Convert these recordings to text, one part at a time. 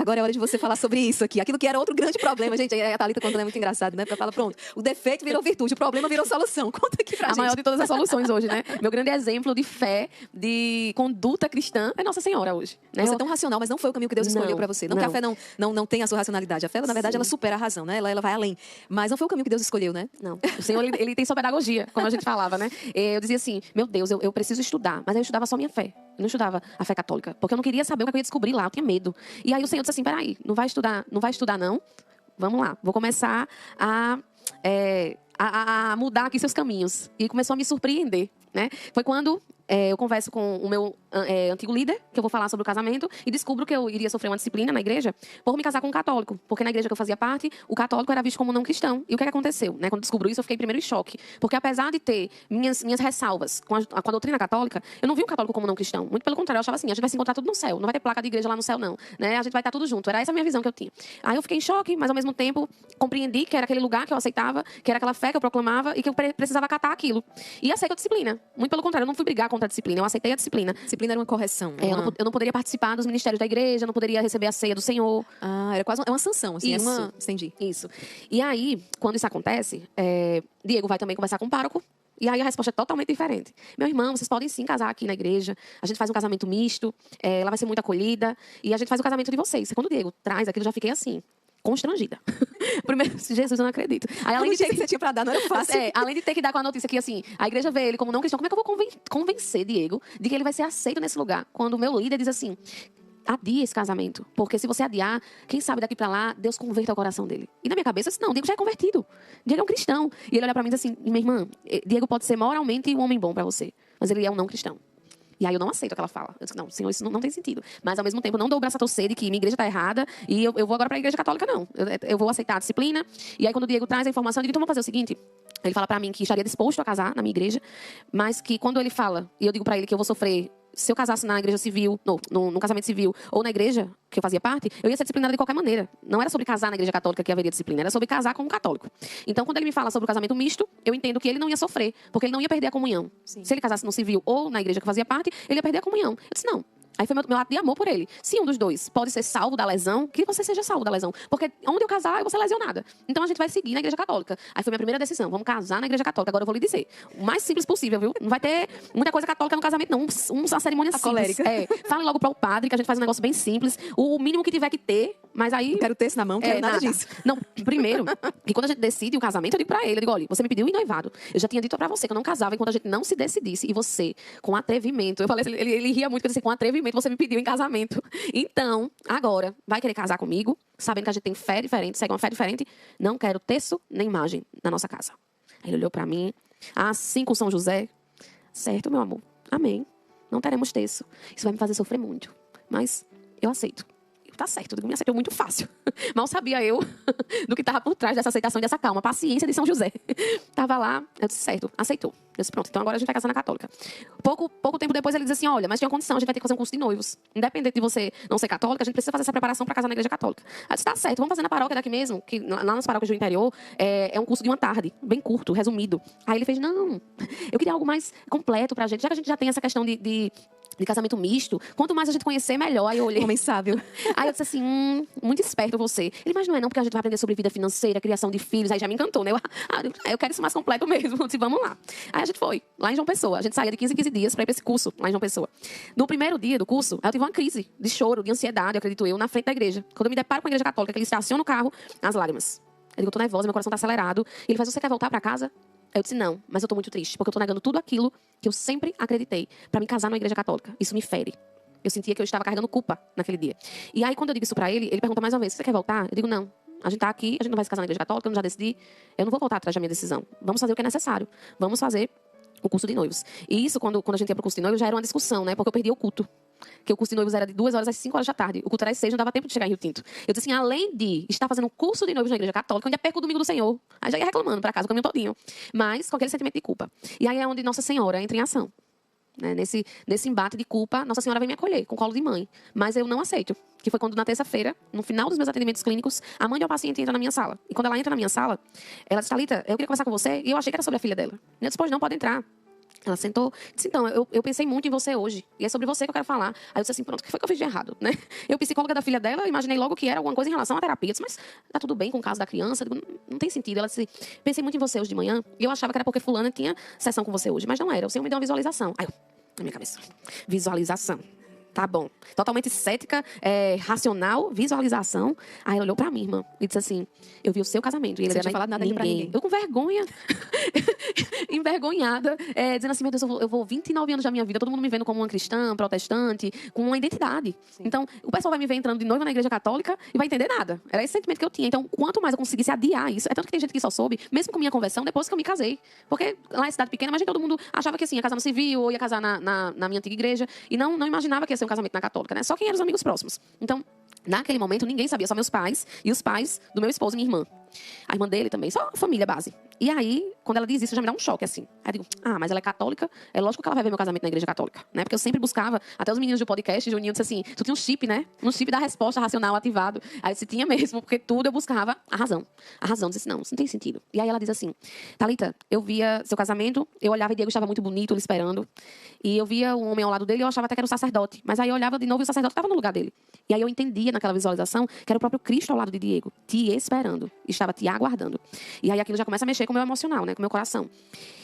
Agora é hora de você falar sobre isso aqui. Aquilo que era outro grande problema, gente. A Thalita contando é muito engraçado, né? Porque ela fala, pronto, o defeito virou virtude, o problema virou solução. Conta aqui pra gente. A maior de todas as soluções hoje, né? Meu grande exemplo de fé, de conduta cristã é Nossa Senhora hoje. Né? Você é tão racional, mas não foi o caminho que Deus escolheu pra você. Não que a fé não tenha a sua racionalidade. A fé, na verdade, ela supera a razão, né? Ela vai além. Mas não foi o caminho que Deus escolheu, né? Não. O Senhor, ele tem sua pedagogia, como a gente falava, né? Eu dizia assim, meu Deus, eu preciso estudar. Mas eu estudava só minha fé. Eu não estudava a fé católica. Porque eu não queria saber o que eu ia descobrir lá. Eu tinha medo. E aí o Senhor disse assim, peraí, não vai estudar não? Vamos lá. Vou começar a mudar aqui seus caminhos. E começou a me surpreender, né? Foi quando eu converso com o meu antigo líder, que eu vou falar sobre o casamento, e descubro que eu iria sofrer uma disciplina na igreja por me casar com um católico. Porque na igreja que eu fazia parte, o católico era visto como não cristão. E o que aconteceu? Né? Quando descubro isso, eu fiquei primeiro em choque. Porque apesar de ter minhas ressalvas com a doutrina católica, eu não vi o católico como não cristão. Muito pelo contrário, eu achava assim, a gente vai se encontrar tudo no céu. Não vai ter placa de igreja lá no céu, não. Né? A gente vai estar tudo junto. Era essa a minha visão que eu tinha. Aí eu fiquei em choque, mas ao mesmo tempo compreendi que era aquele lugar que eu aceitava, que era aquela fé que eu proclamava e que eu precisava acatar aquilo. E aceito a disciplina. Muito pelo contrário, eu não fui brigar contra a disciplina, eu aceitei a disciplina. Disciplina era uma correção. Eu não poderia participar dos ministérios da igreja, eu não poderia receber a ceia do Senhor. Era quase uma sanção, assim. Isso. Era uma... Entendi. Isso. E aí, quando isso acontece, Diego vai também conversar com o pároco. E aí a resposta é totalmente diferente. Meu irmão, vocês podem sim casar aqui na igreja. A gente faz um casamento misto. Ela vai ser muito acolhida. E a gente faz o casamento de vocês. Quando o Diego traz aquilo, eu já fiquei assim, constrangida. Primeiro, Jesus, eu não acredito. Aí, além de ter que você tinha pra dar, não era fácil. Além de ter que dar com a notícia que, assim, a igreja vê ele como não cristão, como é que eu vou convencer Diego de que ele vai ser aceito nesse lugar? Quando o meu líder diz assim, adia esse casamento. Porque se você adiar, quem sabe daqui pra lá, Deus converta o coração dele. E na minha cabeça, eu disse, não, Diego já é convertido. Diego é um cristão. E ele olha pra mim e diz assim, minha irmã, Diego pode ser moralmente um homem bom pra você, mas ele é um não cristão. E aí eu não aceito o que ela fala. Eu disse, não, Senhor, isso não tem sentido. Mas ao mesmo tempo, eu não dou o braço a torcer de que minha igreja está errada e eu vou agora para a igreja católica, não. Eu vou aceitar a disciplina. E aí quando o Diego traz a informação, eu digo, então vamos fazer o seguinte. Ele fala para mim que estaria disposto a casar na minha igreja, mas que quando ele fala, e eu digo para ele que eu vou sofrer, se eu casasse na igreja civil, no casamento civil, ou na igreja que eu fazia parte, eu ia ser disciplinada de qualquer maneira. Não era sobre casar na igreja católica que haveria disciplina, era sobre casar com um católico. Então, quando ele me fala sobre o casamento misto, eu entendo que ele não ia sofrer, porque ele não ia perder a comunhão. Sim. Se ele casasse no civil ou na igreja que eu fazia parte, ele ia perder a comunhão. Eu disse, não. Aí foi meu ato de amor por ele. Se um dos dois pode ser salvo da lesão, que você seja salvo da lesão. Porque onde eu casar, eu vou ser lesionada. Então a gente vai seguir na igreja católica. Aí foi minha primeira decisão. Vamos casar na igreja católica. Agora eu vou lhe dizer. O mais simples possível, viu? Não vai ter muita coisa católica no casamento, não. Uma cerimônia simples. Fale logo para o padre, que a gente faz um negócio bem simples. O mínimo que tiver que ter, mas aí... Não quero ter isso na mão, não quero nada disso. Não, primeiro, que quando a gente decide o casamento, eu digo pra ele, eu digo, olha, você me pediu em noivado. Eu já tinha dito pra você que eu não casava enquanto a gente não se decidisse. E você, com atrevimento, eu falei assim, ele ria muito, porque eu disse, com atrevimento, você me pediu em casamento. Então, agora, vai querer casar comigo, sabendo que a gente tem fé diferente, segue uma fé diferente, não quero terço nem imagem na nossa casa. Aí ele olhou pra mim, assim com São José, certo, meu amor, amém, não teremos terço. Isso vai me fazer sofrer muito, mas eu aceito. Tá certo, me aceitou muito fácil. Mal sabia eu do que estava por trás dessa aceitação e dessa calma. Paciência de São José. Tava lá, eu disse, certo, aceitou. Eu disse, pronto, então agora a gente vai casar na católica. Pouco tempo depois ele disse assim, olha, mas tem uma condição, a gente vai ter que fazer um curso de noivos. Independente de você não ser católica, a gente precisa fazer essa preparação para casar na igreja católica. Eu disse, tá certo, vamos fazer na paróquia daqui mesmo, que lá nas paróquias do interior é um curso de uma tarde, bem curto, resumido. Aí ele fez, não, eu queria algo mais completo pra gente, já que a gente já tem essa questão de casamento misto, quanto mais a gente conhecer, melhor. Aí eu olhei. Homem sábio. Aí eu disse assim, muito esperto você. Ele, mas não é não, porque a gente vai aprender sobre vida financeira, criação de filhos. Aí já me encantou, né? Eu quero isso mais completo mesmo. Eu disse, vamos lá. Aí a gente foi, lá em João Pessoa. A gente saía de 15 em 15 dias para ir para esse curso, lá em João Pessoa. No primeiro dia do curso, eu tive uma crise de choro, de ansiedade, acredito eu, na frente da igreja. Quando eu me deparo com a igreja católica, que ele estaciona o carro, as lágrimas. Eu digo, eu tô nervosa, meu coração tá acelerado. Ele faz, você quer voltar para casa? Eu disse, não, mas eu tô muito triste, porque eu tô negando tudo aquilo que eu sempre acreditei para me casar numa igreja católica. Isso me fere. Eu sentia que eu estava carregando culpa naquele dia. E aí, quando eu digo isso pra ele pergunta mais uma vez, você quer voltar? Eu digo, não. A gente tá aqui, a gente não vai se casar na igreja católica, eu não já decidi. Eu não vou voltar atrás da minha decisão. Vamos fazer o que é necessário. Vamos fazer o curso de noivos. E isso, quando a gente ia pro curso de noivos, já era uma discussão, né? Porque eu perdi o culto. Que o curso de noivos era de 2 horas às 5 horas da tarde. O culto era às 6, não dava tempo de chegar em Rio Tinto. Eu disse assim, além de estar fazendo um curso de noivos na igreja católica, onde é perco o domingo do Senhor. Aí já ia reclamando pra casa o caminho todinho. Mas com aquele sentimento de culpa. E aí é onde Nossa Senhora entra em ação. Né? Nesse embate de culpa, Nossa Senhora vem me acolher com colo de mãe. Mas eu não aceito. Que foi quando, na terça-feira, no final dos meus atendimentos clínicos, a mãe de uma paciente entra na minha sala. E quando ela entra na minha sala, ela disse, Thalita, eu queria conversar com você. E eu achei que era sobre a filha dela. Eu disse, pois não, pode entrar. Ela sentou, disse, então, eu pensei muito em você hoje. E é sobre você que eu quero falar. Aí eu disse assim, pronto, o que foi que eu fiz de errado, né? Eu, psicóloga da filha dela, imaginei logo que era alguma coisa em relação à terapia. Eu disse, mas tá tudo bem com o caso da criança? Eu digo, não tem sentido. Ela disse, pensei muito em você hoje de manhã. E eu achava que era porque fulana tinha sessão com você hoje. Mas não era, o Senhor me deu uma visualização. Aí eu, na minha cabeça, visualização. Tá bom. Totalmente cética, racional, visualização. Aí ela olhou pra mim, irmã, e disse assim, eu vi o seu casamento. E ele Você não tinha falado nada ainda pra ninguém. Eu com vergonha, envergonhada, dizendo assim, meu Deus, eu vou 29 anos da minha vida, todo mundo me vendo como uma cristã, protestante, com uma identidade. Sim. Então, o pessoal vai me ver entrando de noiva na igreja católica e vai entender nada. Era esse sentimento que eu tinha. Então, quanto mais eu conseguisse adiar isso, é tanto que tem gente que só soube, mesmo com minha conversão, depois que eu me casei. Porque lá é cidade pequena, mas todo mundo achava que assim, ia casar no civil, ou ia casar na minha antiga igreja, e não imaginava que ia ser um casamento na católica, né? Só quem eram os amigos próximos. Então, naquele momento, ninguém sabia, só meus pais e os pais do meu esposo e minha irmã. A irmã dele também, só a família base. E aí, quando ela diz isso, já me dá um choque, assim. Aí eu digo, mas ela é católica, é lógico que ela vai ver meu casamento na igreja católica, né? Porque eu sempre buscava, até os meninos do podcast, Juninho disse assim, tu tinha um chip, né? Um chip da resposta racional ativado. Aí eu disse, tinha mesmo, porque tudo eu buscava a razão. A razão, disse, não, isso não tem sentido. E aí ela diz assim, Thalita, eu via seu casamento, eu olhava e Diego estava muito bonito, ele esperando. E eu via um homem ao lado dele, eu achava até que era o sacerdote. Mas aí eu olhava de novo e o sacerdote estava no lugar dele. E aí eu entendia naquela visualização que era o próprio Cristo ao lado de Diego, te esperando, estava te aguardando. E aí aquilo já começa a mexer com o meu emocional, né? Com o meu coração.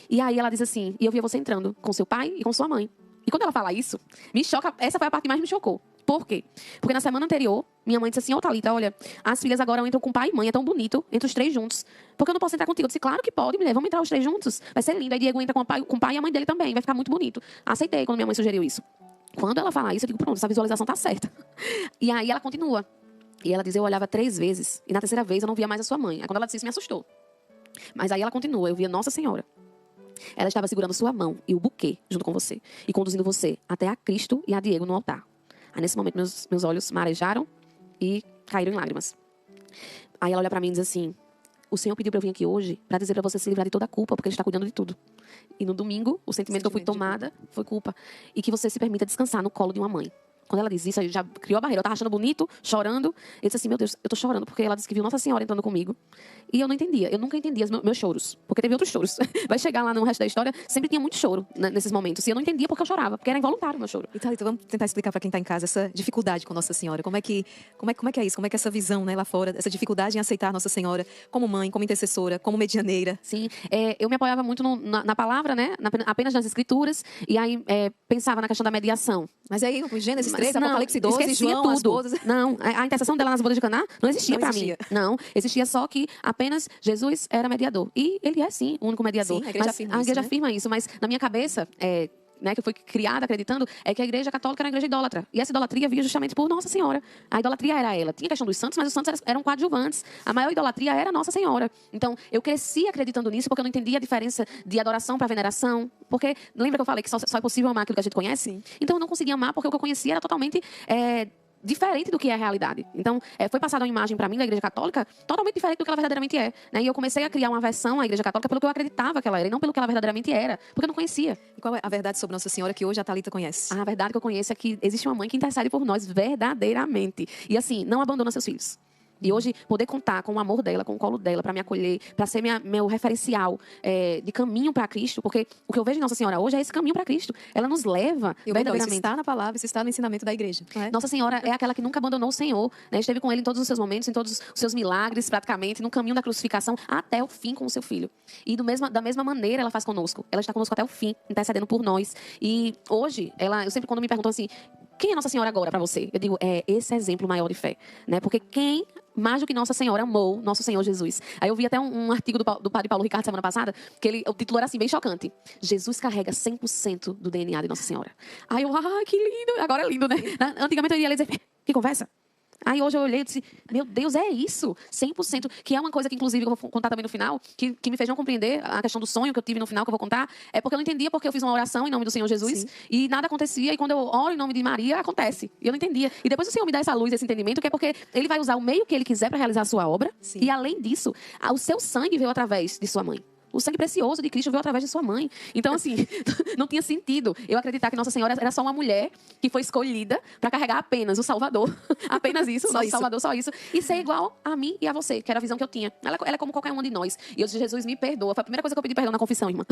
E aí ela diz assim, e eu via você entrando com seu pai e com sua mãe. E quando ela fala isso, me choca, essa foi a parte que mais me chocou. Por quê? Porque na semana anterior, minha mãe disse assim, Thalita, olha, as filhas agora entram com pai e mãe, é tão bonito, entre os três juntos. Porque eu não posso entrar contigo? Eu disse, claro que pode, mulher, vamos entrar os três juntos. Vai ser lindo. Aí Diego entra com o pai e a mãe dele também, vai ficar muito bonito. Aceitei quando minha mãe sugeriu isso. Quando ela fala isso, eu digo, pronto, essa visualização tá certa. E aí ela continua. E ela diz, eu olhava 3 vezes, e na terceira vez eu não via mais a sua mãe. Aí quando ela disse isso, me assustou. Mas aí ela continua, eu via Nossa Senhora. Ela estava segurando sua mão e o buquê junto com você. E conduzindo você até a Cristo e a Diego no altar. Aí nesse momento meus olhos marejaram e caíram em lágrimas. Aí ela olha pra mim e diz assim, o Senhor pediu pra eu vir aqui hoje pra dizer pra você se livrar de toda a culpa, porque Ele está cuidando de tudo. E no domingo, o sentimento que eu fui tomada foi culpa. E que você se permita descansar no colo de uma mãe. Quando ela diz isso, aí já criou a barreira. Eu tava achando bonito, chorando. Eu disse assim, meu Deus, eu tô chorando porque ela disse que viu Nossa Senhora entrando comigo. E eu não entendia. Eu nunca entendia os meus choros. Porque teve outros choros. Vai chegar lá no resto da história, sempre tinha muito choro nesses momentos. E eu não entendia porque eu chorava, porque era involuntário o meu choro. Então, vamos tentar explicar para quem está em casa essa dificuldade com Nossa Senhora. Como é que é isso? Como é que é essa visão, né, lá fora, essa dificuldade em aceitar Nossa Senhora como mãe, como intercessora, como medianeira? Sim, eu me apoiava muito na palavra, né, apenas nas escrituras. E aí pensava na questão da mediação. Mas aí, Gênesis 3, não, Apocalipse 12, João, tudo. as bodas... Não, a intercessão dela nas bodas de Caná não existia para mim. Não, existia só que apenas Jesus era mediador. E ele é, sim, o único mediador. Sim, a igreja afirma isso, a igreja né? afirma isso, mas na minha cabeça... né, que eu fui criada acreditando, é que a igreja católica era uma igreja idólatra. E essa idolatria via justamente por Nossa Senhora. A idolatria era ela. Tinha a questão dos santos, mas os santos eram coadjuvantes. A maior idolatria era Nossa Senhora. Então, eu cresci acreditando nisso porque eu não entendia a diferença de adoração para veneração. Porque, lembra que eu falei que só é possível amar aquilo que a gente conhece? Sim. Então, eu não conseguia amar porque o que eu conhecia era totalmente... diferente do que é a realidade. Então, foi passada uma imagem para mim da Igreja Católica totalmente diferente do que ela verdadeiramente é. Né? E eu comecei a criar uma versão à Igreja Católica pelo que eu acreditava que ela era, e não pelo que ela verdadeiramente era, porque eu não conhecia. E qual é a verdade sobre Nossa Senhora que hoje a Thalita conhece? A verdade que eu conheço é que existe uma mãe que intercede por nós verdadeiramente. E assim, não abandona seus filhos. E hoje, poder contar com o amor dela, com o colo dela, para me acolher, para ser meu referencial de caminho para Cristo, porque o que eu vejo em Nossa Senhora hoje é esse caminho para Cristo. Ela nos leva verdadeiramente. Isso está na palavra, isso está no ensinamento da igreja. Não é? Nossa Senhora é aquela que nunca abandonou o Senhor, né? Esteve com ele em todos os seus momentos, em todos os seus milagres, praticamente, no caminho da crucificação, até o fim com o seu filho. E da mesma maneira ela faz conosco. Ela está conosco até o fim, intercedendo por nós. E hoje, eu sempre quando me perguntam assim, quem é Nossa Senhora agora para você? Eu digo, esse exemplo maior de fé, né? Porque quem mais do que Nossa Senhora amou Nosso Senhor Jesus. Aí eu vi até um artigo do padre Paulo Ricardo semana passada, que o título era assim, bem chocante. Jesus carrega 100% do DNA de Nossa Senhora. Aí eu, que lindo. Agora é lindo, né? Antigamente eu ia ler e dizer, que conversa? Aí hoje eu olhei e disse, meu Deus, é isso, 100%, que é uma coisa que inclusive eu vou contar também no final, que me fez não compreender a questão do sonho que eu tive no final, que eu vou contar, é porque eu não entendia porque eu fiz uma oração em nome do Senhor Jesus. Sim. E nada acontecia, e quando eu oro em nome de Maria, acontece. E eu não entendia. E depois o Senhor me dá essa luz, esse entendimento, que é porque Ele vai usar o meio que Ele quiser para realizar a sua obra. Sim. E além disso, o seu sangue veio através de sua mãe. O sangue precioso de Cristo veio através de sua mãe. Então, assim, não tinha sentido eu acreditar que Nossa Senhora era só uma mulher que foi escolhida para carregar apenas o Salvador. Apenas isso, o nosso Salvador, só isso. E ser igual a mim e a você, que era a visão que eu tinha. Ela é como qualquer uma de nós. E eu disse, Jesus, me perdoa. Foi a primeira coisa que eu pedi perdão na confissão, irmã.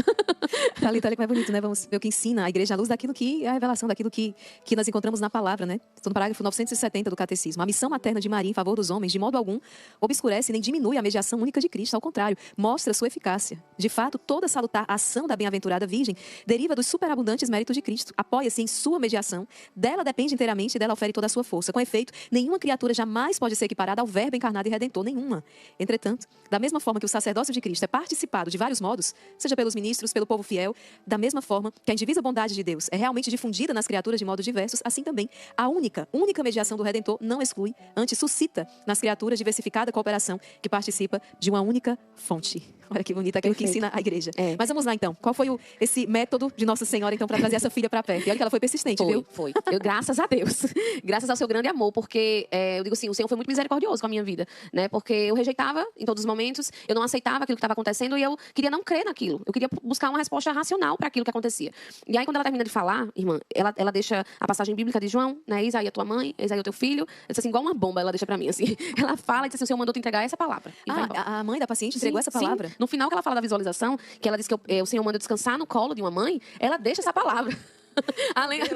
Thalita, olha como é bonito, né? Vamos ver o que ensina a igreja à luz daquilo que é a revelação, daquilo que nós encontramos na palavra, né? Estou no parágrafo 970 do Catecismo. A missão materna de Maria em favor dos homens, de modo algum, obscurece nem diminui a mediação única de Cristo. Ao contrário, mostra sua eficácia. De fato, toda salutar ação da bem-aventurada Virgem deriva dos superabundantes méritos de Cristo. Apoia-se em sua mediação. Dela depende inteiramente e dela ofere toda a sua força. Com efeito, nenhuma criatura jamais pode ser equiparada ao Verbo encarnado e redentor. Nenhuma. Entretanto, da mesma forma que o sacerdócio de Cristo é participado de vários modos, seja pelos ministros, pelo povo fiel, da mesma forma que a indivisa bondade de Deus é realmente difundida nas criaturas de modos diversos, assim também a única mediação do Redentor não exclui, antes suscita nas criaturas diversificada cooperação que participa de uma única fonte. Olha que bonito aquilo que ensina a igreja. Mas vamos lá então. Qual foi esse método de Nossa Senhora então para trazer essa filha para perto? E olha que ela foi persistente, viu? Foi. Graças a Deus. Graças ao seu grande amor, porque eu digo assim, o Senhor foi muito misericordioso com a minha vida, né? Porque eu rejeitava em todos os momentos, eu não aceitava aquilo que estava acontecendo e eu queria não crer naquilo. Eu queria buscar uma resposta racional para aquilo que acontecia. E aí quando ela termina de falar, irmã, ela deixa a passagem bíblica de João, né? Eis aí a tua mãe, eis aí o teu filho. Eu disse assim, igual uma bomba, ela deixa para mim assim. Ela fala e diz assim, o Senhor mandou te entregar essa palavra. A mãe da paciente entregou essa palavra? Sim. No final que ela fala da visualização, que ela diz que o Senhor manda descansar no colo de uma mãe, ela deixa essa palavra.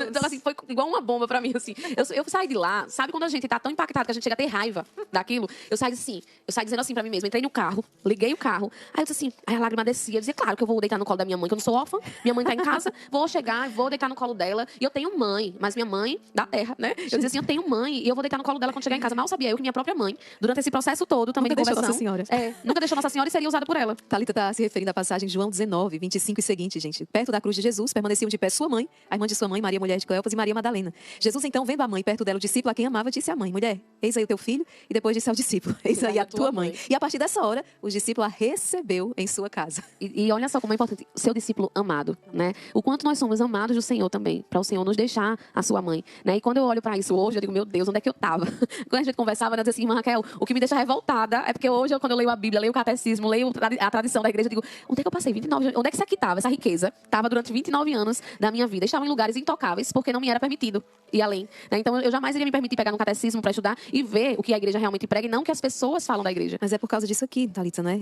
Então, assim, foi igual uma bomba pra mim, assim. Eu saí de lá, sabe quando a gente tá tão impactado que a gente chega a ter raiva daquilo? Eu saí dizendo assim pra mim mesma, entrei no carro, liguei o carro, aí eu disse assim, aí a lágrima descia, eu dizia, claro que eu vou deitar no colo da minha mãe, que eu não sou órfã, minha mãe tá em casa, vou chegar, vou deitar no colo dela, e eu tenho mãe, mas minha mãe da terra, né? Eu dizia assim, eu tenho mãe, e eu vou deitar no colo dela quando chegar em casa. Mal sabia eu que minha própria mãe, durante esse processo todo, também nunca de conversão... Nossa Senhora. Nunca deixou Nossa Senhora e seria usada por ela. Thalita está se referindo à passagem de João 19, 25 e seguinte, gente. Perto da cruz de Jesus, permaneciam de pé sua mãe, a irmã de sua mãe, Maria, mulher de Cleopas, e Maria Madalena. Jesus, então, vendo a mãe perto dela, o discípulo a quem amava, disse à mãe, mulher, eis aí o teu filho, e depois disse ao discípulo, eis aí a tua mãe. E a partir dessa hora, o discípulo a recebeu em sua casa. E olha só como é importante, seu discípulo amado, né? O quanto nós somos amados do Senhor também, para o Senhor nos deixar a sua mãe, né? E quando eu olho para isso hoje, eu digo, meu Deus, onde é que eu estava? Quando a gente conversava, eu dizia assim, irmã Raquel, o que me deixa revoltada é porque hoje, quando eu leio a Bíblia, leio o catecismo, leio a tradição da igreja, eu digo, onde é que eu passei 29 anos? Onde é que isso aqui estava? Essa riqueza estava durante 29 anos da minha vida. Estava em lugares intocáveis, porque não me era permitido ir além, né? Então, eu jamais iria me permitir pegar no catecismo para estudar e ver o que a igreja realmente prega e não o que as pessoas falam da igreja. Mas é por causa disso aqui, Thalita, né?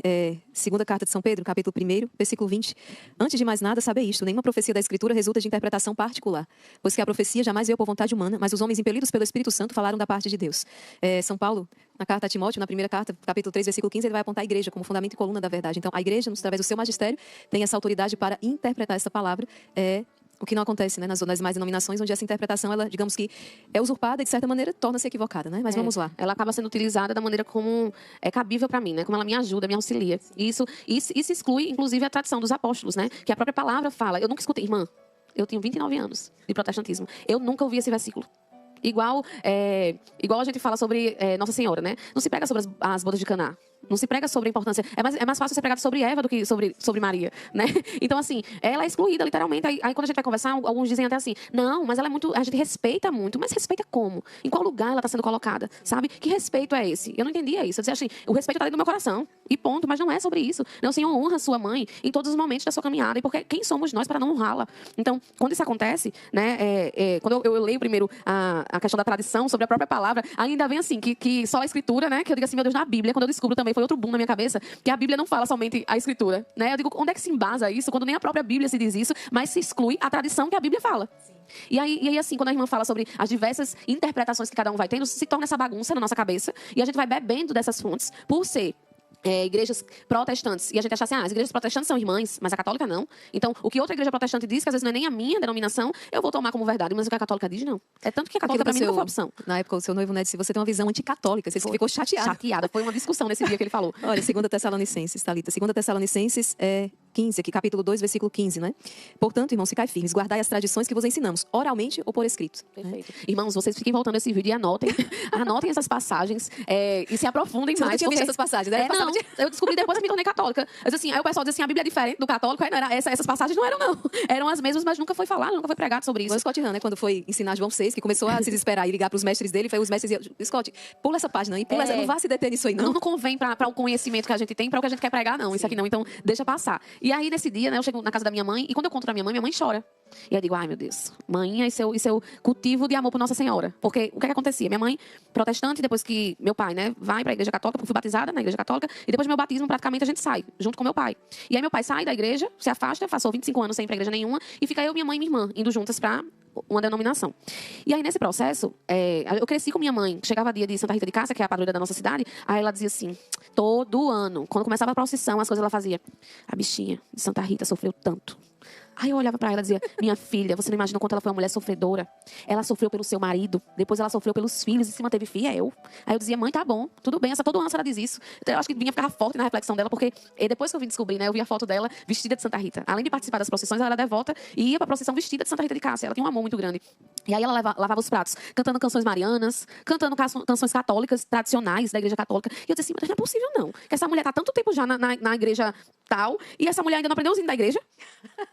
Segunda carta de São Pedro, capítulo 1, versículo 20. Antes de mais nada, saber isto, nenhuma profecia da Escritura resulta de interpretação particular, pois que a profecia jamais veio por vontade humana, mas os homens impelidos pelo Espírito Santo falaram da parte de Deus. São Paulo, na carta a Timóteo, na primeira carta, capítulo 3, versículo 15, ele vai apontar a igreja como fundamento e coluna da verdade. Então, a igreja, através do seu magistério, tem essa autoridade para interpretar essa palavra. O que não acontece, né, nas demais denominações, onde essa interpretação, ela, digamos que é usurpada e, de certa maneira, torna-se equivocada, né? Mas vamos lá. Ela acaba sendo utilizada da maneira como é cabível para mim, né? Como ela me ajuda, me auxilia. Isso exclui, inclusive, a tradição dos apóstolos, né? Que a própria palavra fala. Eu nunca escutei, irmã, eu tenho 29 anos de protestantismo. Eu nunca ouvi esse versículo. Igual a gente fala sobre Nossa Senhora, né? Não se prega sobre as bodas de Caná. Não se prega sobre a importância. É mais fácil ser pregado sobre Eva do que sobre Maria, né? Então, assim, ela é excluída, literalmente. Aí, quando a gente vai conversar, alguns dizem até assim, não, mas ela é muito... A gente respeita muito. Mas respeita como? Em qual lugar ela está sendo colocada? Sabe? Que respeito é esse? Eu não entendia isso. Eu dizia assim, o respeito está dentro do meu coração. E ponto. Mas não é sobre isso. Não, o Senhor honra sua mãe em todos os momentos da sua caminhada. E porque quem somos nós para não honrá-la? Então, quando isso acontece, né? Quando eu leio primeiro a questão da tradição sobre a própria palavra, ainda vem assim, que só a Escritura, né? Que eu digo assim, meu Deus, na Bíblia, quando eu descubro também, foi outro boom na minha cabeça, que a Bíblia não fala somente a Escritura, né? Eu digo, onde é que se embasa isso, quando nem a própria Bíblia se diz isso, mas se exclui a tradição que a Bíblia fala. Sim. E aí, assim, quando a irmã fala sobre as diversas interpretações que cada um vai tendo, se torna essa bagunça na nossa cabeça, e a gente vai bebendo dessas fontes, por ser igrejas protestantes, e a gente acha assim, as igrejas protestantes são irmãs, mas a católica não. Então, o que outra igreja protestante diz, que às vezes não é nem a minha denominação, eu vou tomar como verdade, mas o que a católica diz, não. É tanto que a católica, para mim, não foi opção. Na época, o seu noivo, né, disse, você tem uma visão anticatólica, você ficou chateada. Chateada, foi uma discussão nesse dia que ele falou. Olha, 2 Tessalonicenses, Thalita, 2 Tessalonicenses 15, aqui, capítulo 2, versículo 15, né? Portanto, irmãos, ficai firmes, guardai as tradições que vos ensinamos, oralmente ou por escrito. Perfeito. Irmãos, vocês fiquem voltando esse vídeo e anotem, anotem essas passagens e se aprofundem Você mais. nunca tinha visto essas passagens, né? Não, eu descobri depois que me tornei católica. Eu disse assim, aí o pessoal diz assim, a Bíblia é diferente do católico. Aí não era, essas passagens não eram, não. Eram as mesmas, mas nunca foi falado, nunca foi pregado sobre isso. O Scott Hahn, né, quando foi ensinar João 6, que começou a se desesperar e ligar para os mestres dele, foi os mestres diziam, Scott, pula essa página aí, pula essa, não vá se deter nisso aí, não. Não convém para o conhecimento que a gente tem, para o que a gente quer pregar, não. Sim. Isso aqui não, então deixa passar. E aí, nesse dia, né, eu chego na casa da minha mãe, e quando eu conto pra minha mãe chora. E eu digo, ai meu Deus, mãe, isso é o cultivo de amor por Nossa Senhora. Porque o que acontecia? Minha mãe, protestante, depois que meu pai, né, vai pra igreja católica, porque eu fui batizada na igreja católica, e depois do meu batismo, praticamente, a gente sai, junto com meu pai. E aí meu pai sai da igreja, se afasta, passou 25 anos sem ir pra igreja nenhuma, e fica eu, minha mãe e minha irmã, indo juntas pra uma denominação. E aí, nesse processo, eu cresci com minha mãe. Chegava dia de Santa Rita de Cássia, que é a padroeira da nossa cidade, aí ela dizia assim, todo ano, quando começava a procissão, as coisas ela fazia, a bichinha de Santa Rita sofreu tanto. Aí eu olhava pra ela e dizia, minha filha, você não imagina o quanto ela foi uma mulher sofredora. Ela sofreu pelo seu marido, depois ela sofreu pelos filhos e se manteve fiel. Aí eu dizia, mãe, tá bom, tudo bem, todo ano ela diz isso. Então eu acho que vinha ficar forte na reflexão dela, porque depois que eu vim descobrir, né, eu vi a foto dela vestida de Santa Rita. Além de participar das procissões, ela era devota e ia pra procissão vestida de Santa Rita de Cássia. Ela tinha um amor muito grande. E aí ela lavava os pratos, cantando canções marianas, cantando canções católicas, tradicionais da igreja católica. E eu disse assim, mas não é possível não, que essa mulher tá tanto tempo já na igreja tal, e essa mulher ainda não aprendeu os hinos da igreja,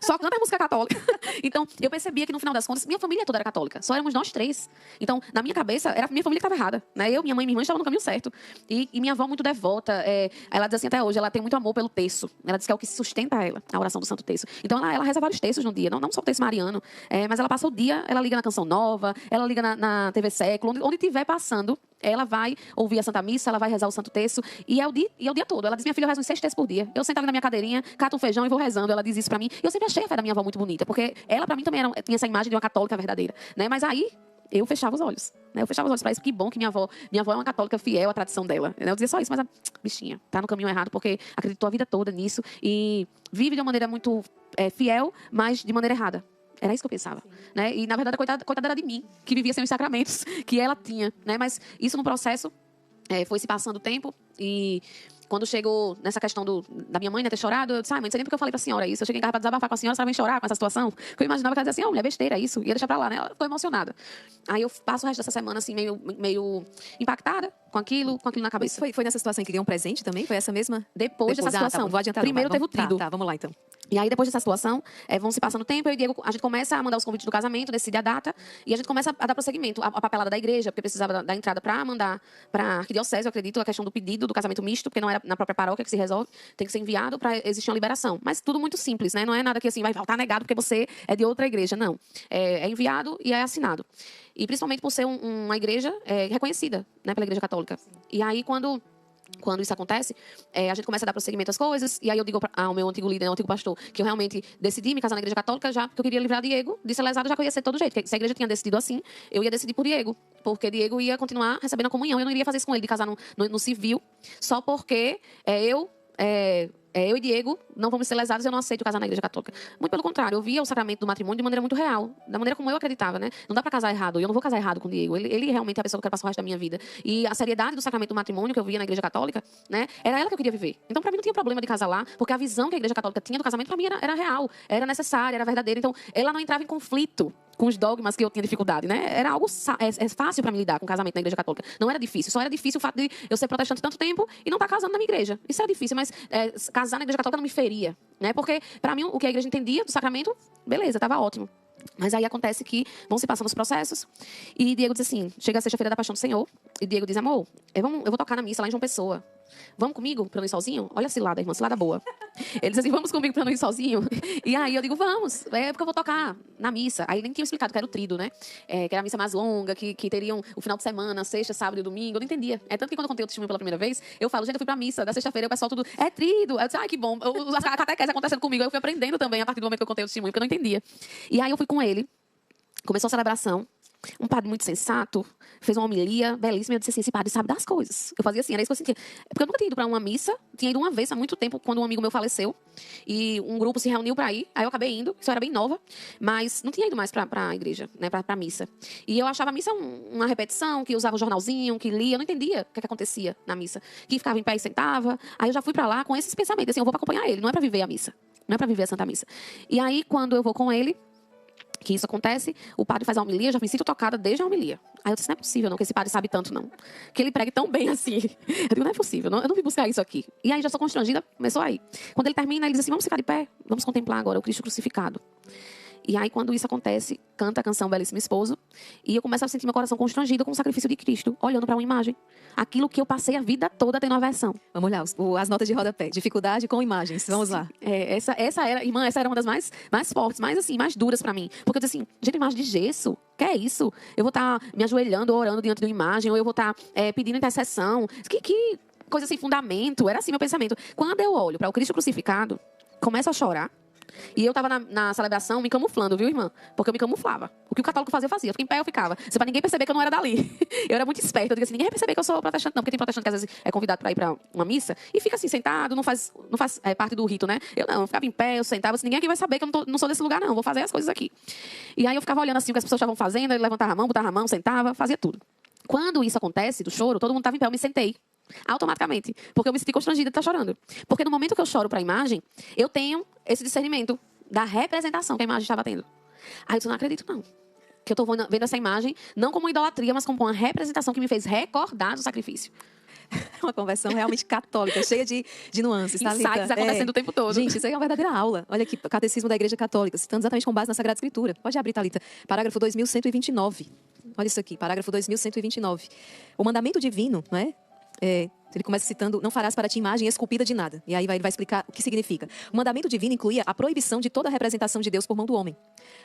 só canta a música católica. Então, eu percebia que no final das contas, minha família toda era católica. Só éramos nós três. Então, na minha cabeça, era a minha família que estava errada. Né? Eu, minha mãe e minha irmã estavam no caminho certo. E minha avó muito devota. Ela diz assim até hoje, ela tem muito amor pelo terço. Ela diz que é o que sustenta ela, a oração do Santo Terço. Então, ela reza vários terços no dia. Não só o terço mariano. Mas ela passa o dia, ela liga na Canção Nova, ela liga na TV Século. Onde estiver passando, ela vai ouvir a Santa Missa, ela vai rezar o Santo Terço. E é o dia todo. Ela diz, minha filha, eu rezo uns 6 terços por dia. Eu sento ali na minha cadeirinha, cato um feijão e vou rezando. Ela diz isso pra mim. E eu sempre achei a fé da minha avó muito bonita. Porque ela, pra mim, também tinha essa imagem de uma católica verdadeira. Né? Mas aí, eu fechava os olhos. Né? Eu fechava os olhos pra isso. Que bom que minha avó é uma católica fiel à tradição dela. Eu dizia só isso, mas a bichinha tá no caminho errado porque acreditou a vida toda nisso. E vive de uma maneira muito fiel, mas de maneira errada. Era isso que eu pensava. Né? E, na verdade, coitada era de mim, que vivia sem os sacramentos que ela tinha. Né? Mas isso no processo foi se passando o tempo e... Quando chegou nessa questão da minha mãe, né, ter chorado, eu disse, mãe, não sei nem porque eu falei pra senhora isso. Eu cheguei em casa pra desabafar com a senhora vem chorar com essa situação. Porque eu imaginava que ela dizia assim, mulher, besteira, isso. Ia deixar pra lá, né? Ela ficou emocionada. Aí eu passo o resto dessa semana, assim, meio impactada com aquilo na cabeça. Foi nessa situação que ganhou um presente também? Foi essa mesma? Depois dessa situação. Tá, não vou adiantar. Primeiro teve o trido. Tá, vamos lá, então. E aí, depois dessa situação, vão se passando o tempo, eu e Diego, a gente começa a mandar os convites do casamento, decide a data, e a gente começa a dar prosseguimento. A papelada da igreja, porque precisava da entrada para mandar para a arquidiocese, eu acredito, a questão do pedido do casamento misto, porque não era na própria paróquia que se resolve, tem que ser enviado para existir uma liberação. Mas tudo muito simples, né? Não é nada que assim, vai voltar negado porque você é de outra igreja, não. É enviado e é assinado. E principalmente por ser uma igreja reconhecida, né, pela igreja católica. E aí, quando isso acontece, a gente começa a dar prosseguimento às coisas, e aí eu digo ao meu antigo líder, ao antigo pastor, que eu realmente decidi me casar na igreja católica já, porque eu queria livrar Diego de ser lesado, já que eu ia ser de todo jeito. Porque se a igreja tinha decidido assim, eu ia decidir por Diego, porque Diego ia continuar recebendo a comunhão, eu não iria fazer isso com ele, de casar no civil, só porque eu e Diego não vamos ser lesados, eu não aceito casar na igreja católica. Muito pelo contrário, eu via o sacramento do matrimônio de maneira muito real, da maneira como eu acreditava, né? Não dá pra casar errado, eu não vou casar errado com o Diego. Ele realmente é a pessoa que eu quero passar o resto da minha vida. E a seriedade do sacramento do matrimônio que eu via na igreja católica, né? Era ela que eu queria viver. Então, pra mim, não tinha problema de casar lá, porque a visão que a igreja católica tinha do casamento, pra mim, era real, era necessária, era verdadeira. Então, ela não entrava em conflito com os dogmas que eu tinha dificuldade, né? Era algo fácil para me lidar com o casamento na igreja católica. Não era difícil. Só era difícil o fato de eu ser protestante tanto tempo e não estar casando na minha igreja. Isso era difícil, mas casar na igreja católica não me feria, né? Porque, para mim, o que a igreja entendia do sacramento, beleza, estava ótimo. Mas aí acontece que vão se passando os processos e Diego diz assim, chega a sexta-feira da Paixão do Senhor e Diego diz, amor, eu vou tocar na missa lá em João Pessoa. Vamos comigo pra não ir sozinho? Olha a cilada, irmã, cilada boa. Ele diz assim, vamos comigo pra não ir sozinho? E aí eu digo, vamos, porque eu vou tocar na missa. Aí nem tinha explicado que era o trido, né? Que era a missa mais longa, que teriam o final de semana, sexta, sábado e domingo. Eu não entendia. Tanto que quando eu contei o testemunho pela primeira vez, eu falo, gente, eu fui pra missa da sexta-feira, o pessoal tudo, é trido. Eu disse, ai, que bom. A catequese acontecendo comigo. Aí eu fui aprendendo também a partir do momento que eu contei o testemunho, porque eu não entendia. E aí eu fui com ele, começou a celebração. Um padre muito sensato, fez uma homilia belíssima. Eu disse assim, esse padre sabe das coisas. Eu fazia assim, era isso que eu sentia. Porque eu nunca tinha ido para uma missa, tinha ido uma vez há muito tempo, quando um amigo meu faleceu. E um grupo se reuniu para ir, aí eu acabei indo, isso eu era bem nova. Mas não tinha ido mais para a igreja, né, para a missa. E eu achava a missa uma repetição, que usava um jornalzinho, que lia. Eu não entendia o que acontecia na missa. Que ficava em pé e sentava. Aí eu já fui para lá com esses pensamentos, assim, eu vou para acompanhar ele, não é para viver a missa. Não é para viver a Santa Missa. E aí, quando eu vou com ele, que isso acontece, o padre faz a homilia, eu já me sinto tocada desde a homilia. Aí eu disse, não é possível não, que esse padre sabe tanto não. Que ele pregue tão bem assim. Eu digo, não é possível, eu não vim buscar isso aqui. E aí já sou constrangida, começou aí. Quando ele termina, ele diz assim, vamos ficar de pé, vamos contemplar agora o Cristo crucificado. E aí, quando isso acontece, canta a canção Belíssimo Esposo. E eu começo a sentir meu coração constrangido com o sacrifício de Cristo, olhando para uma imagem. Aquilo que eu passei a vida toda tendo aversão. Vamos olhar as notas de rodapé. Dificuldade com imagens. Vamos lá. Essa era, irmã, essa era uma das mais fortes, mais duras para mim. Porque eu disse assim, gente, imagem de gesso, que é isso? Eu vou estar me ajoelhando, orando diante de uma imagem, ou eu vou estar pedindo intercessão. Que coisa sem fundamento. Era assim meu pensamento. Quando eu olho para o Cristo crucificado, começo a chorar. E eu estava na celebração me camuflando, viu, irmã? Porque eu me camuflava. O que o católico fazia, eu fazia. Eu fiquei em pé, eu ficava. Isso pra ninguém perceber que eu não era dali. Eu era muito esperta. Eu digo assim, ninguém vai perceber que eu sou protestante, não. Porque tem protestante que às vezes é convidado para ir para uma missa e fica assim, sentado, não faz parte do rito, né? Eu não, eu ficava em pé, eu sentava. Assim, ninguém aqui vai saber que eu não sou desse lugar, não. Vou fazer as coisas aqui. E aí eu ficava olhando assim o que as pessoas estavam fazendo. Eu levantava a mão, botava a mão, sentava, fazia tudo. Quando isso acontece, do choro, todo mundo estava em pé, eu me sentei. Automaticamente. Porque eu me senti constrangida de estar chorando. Porque no momento que eu choro para a imagem, eu tenho esse discernimento da representação que a imagem estava tendo. Aí eu disse, não acredito não. Que eu estou vendo essa imagem, não como uma idolatria, mas como uma representação que me fez recordar do sacrifício. Uma conversão realmente católica, cheia de nuances. Insights acontecendo o tempo todo. Gente, isso aí é uma verdadeira aula. Olha aqui, Catecismo da Igreja Católica, citando exatamente com base na Sagrada Escritura. Pode abrir, Thalita. Parágrafo 2129. Olha isso aqui, parágrafo 2129. O mandamento divino, não é? Ele começa citando, não farás para ti imagem esculpida de nada. E aí ele vai explicar o que significa. O mandamento divino incluía a proibição de toda a representação de Deus por mão do homem.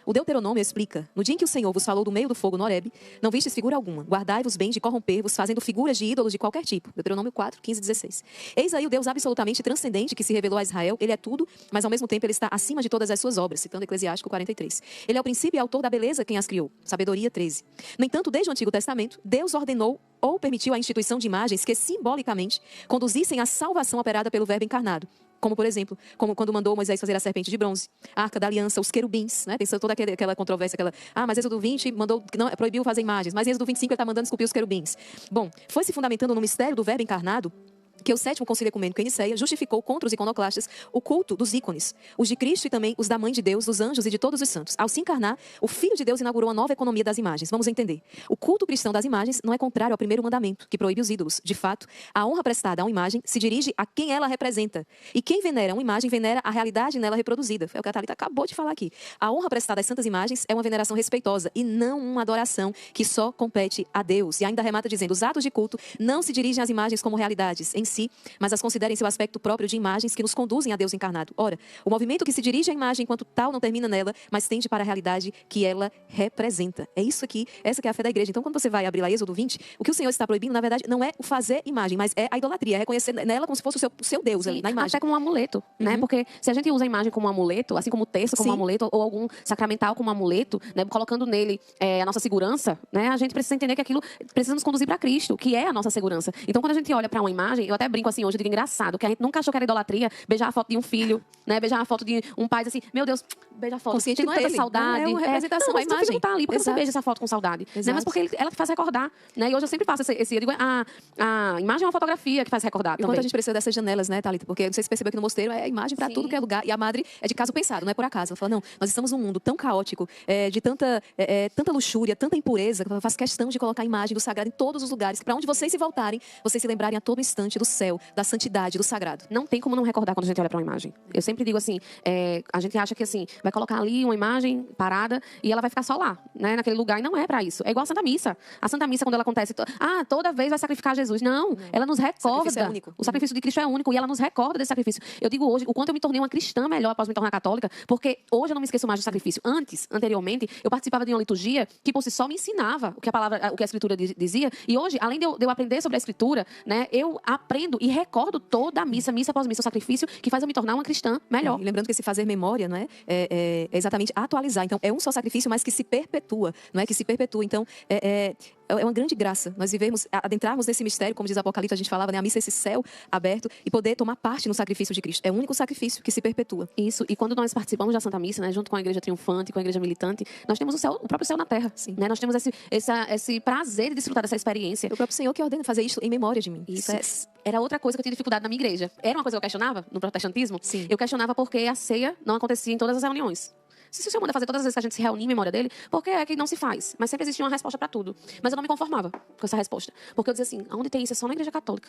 O Deuteronômio explica, no dia em que o Senhor vos falou do meio do fogo no Horebe, não vistes figura alguma, guardai-vos bem de corromper-vos, fazendo figuras de ídolos de qualquer tipo. Deuteronômio 4, 15 e 16. Eis aí o Deus absolutamente transcendente que se revelou a Israel. Ele é tudo, mas ao mesmo tempo ele está acima de todas as suas obras, citando Eclesiástico 43. Ele é o princípio e autor da beleza quem as criou. Sabedoria 13. No entanto, desde o Antigo Testamento, Deus ordenou ou permitiu a instituição de imagens que simbolicamente conduzissem à salvação operada pelo Verbo encarnado. Como, por exemplo, como quando mandou Moisés fazer a serpente de bronze, a Arca da Aliança, os querubins, né? Pensando toda aquela controvérsia, mas Êxodo 20 proibiu fazer imagens, mas Êxodo 25 ele está mandando esculpir os querubins. Bom, foi se fundamentando no mistério do Verbo encarnado que o sétimo concílio ecumênico em Niceia justificou contra os iconoclastas o culto dos ícones, os de Cristo e também os da Mãe de Deus, dos anjos e de todos os santos. Ao se encarnar, o Filho de Deus inaugurou a nova economia das imagens. Vamos entender. O culto cristão das imagens não é contrário ao primeiro mandamento, que proíbe os ídolos. De fato, a honra prestada a uma imagem se dirige a quem ela representa. E quem venera uma imagem venera a realidade nela reproduzida. Foi o que a Thalita acabou de falar aqui. A honra prestada às santas imagens é uma veneração respeitosa e não uma adoração que só compete a Deus. E ainda remata dizendo, os atos de culto não se dirigem às imagens como realidades em si, mas as considerem seu aspecto próprio de imagens que nos conduzem a Deus encarnado. Ora, o movimento que se dirige à imagem enquanto tal não termina nela, mas tende para a realidade que ela representa. É isso aqui, essa que é a fé da igreja. Então, quando você vai abrir lá Êxodo 20, o que o Senhor está proibindo, na verdade, não é o fazer imagem, mas é a idolatria, é reconhecer nela como se fosse o seu Deus ali, na imagem. Até como um amuleto, né? Porque se a gente usa a imagem como um amuleto, assim como o texto como um amuleto, ou algum sacramental como um amuleto, né? Colocando nele a nossa segurança, né? A gente precisa entender que aquilo precisa nos conduzir para Cristo, que é a nossa segurança. Então, quando a gente olha para uma imagem, eu até brinco assim hoje, eu digo engraçado, que a gente nunca achou que era idolatria beijar a foto de um filho, né? Beijar a foto de um pai, assim, meu Deus, beija a foto. Consciente não é da saudade. É uma representação da imagem. Não tá ali, porque você beija essa foto com saudade. Né? Mas porque ela te faz recordar, né? E hoje eu sempre faço eu digo, a imagem é uma fotografia que faz recordar também. Enquanto a gente precisa dessas janelas, né, Thalita? Porque não sei se percebeu que no mosteiro é imagem para tudo que é lugar. E a madre é de caso pensado, não é por acaso. Ela fala, não, nós estamos num mundo tão caótico, de tanta luxúria, tanta impureza, que ela faz questão de colocar a imagem do sagrado em todos os lugares, que para onde vocês se voltarem, vocês se lembrarem a todo instante do céu, da santidade, do sagrado. Não tem como não recordar quando a gente olha para uma imagem. Eu sempre digo assim, a gente acha que assim, vai colocar ali uma imagem parada e ela vai ficar só lá, né, naquele lugar, e não é para isso. É igual a Santa Missa. A Santa Missa, quando ela acontece, toda vez vai sacrificar Jesus. Não, ela nos recorda. O sacrifício é único. O sacrifício de Cristo é único e ela nos recorda desse sacrifício. Eu digo hoje, o quanto eu me tornei uma cristã melhor após me tornar católica, porque hoje eu não me esqueço mais do sacrifício. Anteriormente, eu participava de uma liturgia que por si só me ensinava o que a Escritura dizia, e hoje, além de eu aprender sobre a Escritura, né, eu aprendo e recordo toda a missa após missa, o sacrifício que faz eu me tornar uma cristã melhor. E lembrando que esse fazer memória, não é exatamente atualizar. Então, é um só sacrifício, mas que se perpetua, não é? Que se perpetua. Então, é uma grande graça nós vivemos, adentrarmos nesse mistério, como diz o Apocalipse, a gente falava, né? A missa é esse céu aberto e poder tomar parte no sacrifício de Cristo. É o único sacrifício que se perpetua. Isso, e quando nós participamos da Santa Missa, né, junto com a Igreja Triunfante, com a Igreja Militante, nós temos o próprio céu na terra. Sim. Né? Nós temos esse prazer de desfrutar dessa experiência. O próprio Senhor que ordena fazer isso em memória de mim. Isso era outra coisa que eu tinha dificuldade na minha igreja. Era uma coisa que eu questionava no protestantismo. Sim. Eu questionava porque a ceia não acontecia em todas as reuniões. Se o Senhor manda fazer todas as vezes que a gente se reúne em memória dele, por que é que não se faz? Mas sempre existia uma resposta para tudo. Mas eu não me conformava com essa resposta. Porque eu dizia assim, aonde tem isso? É só na Igreja Católica.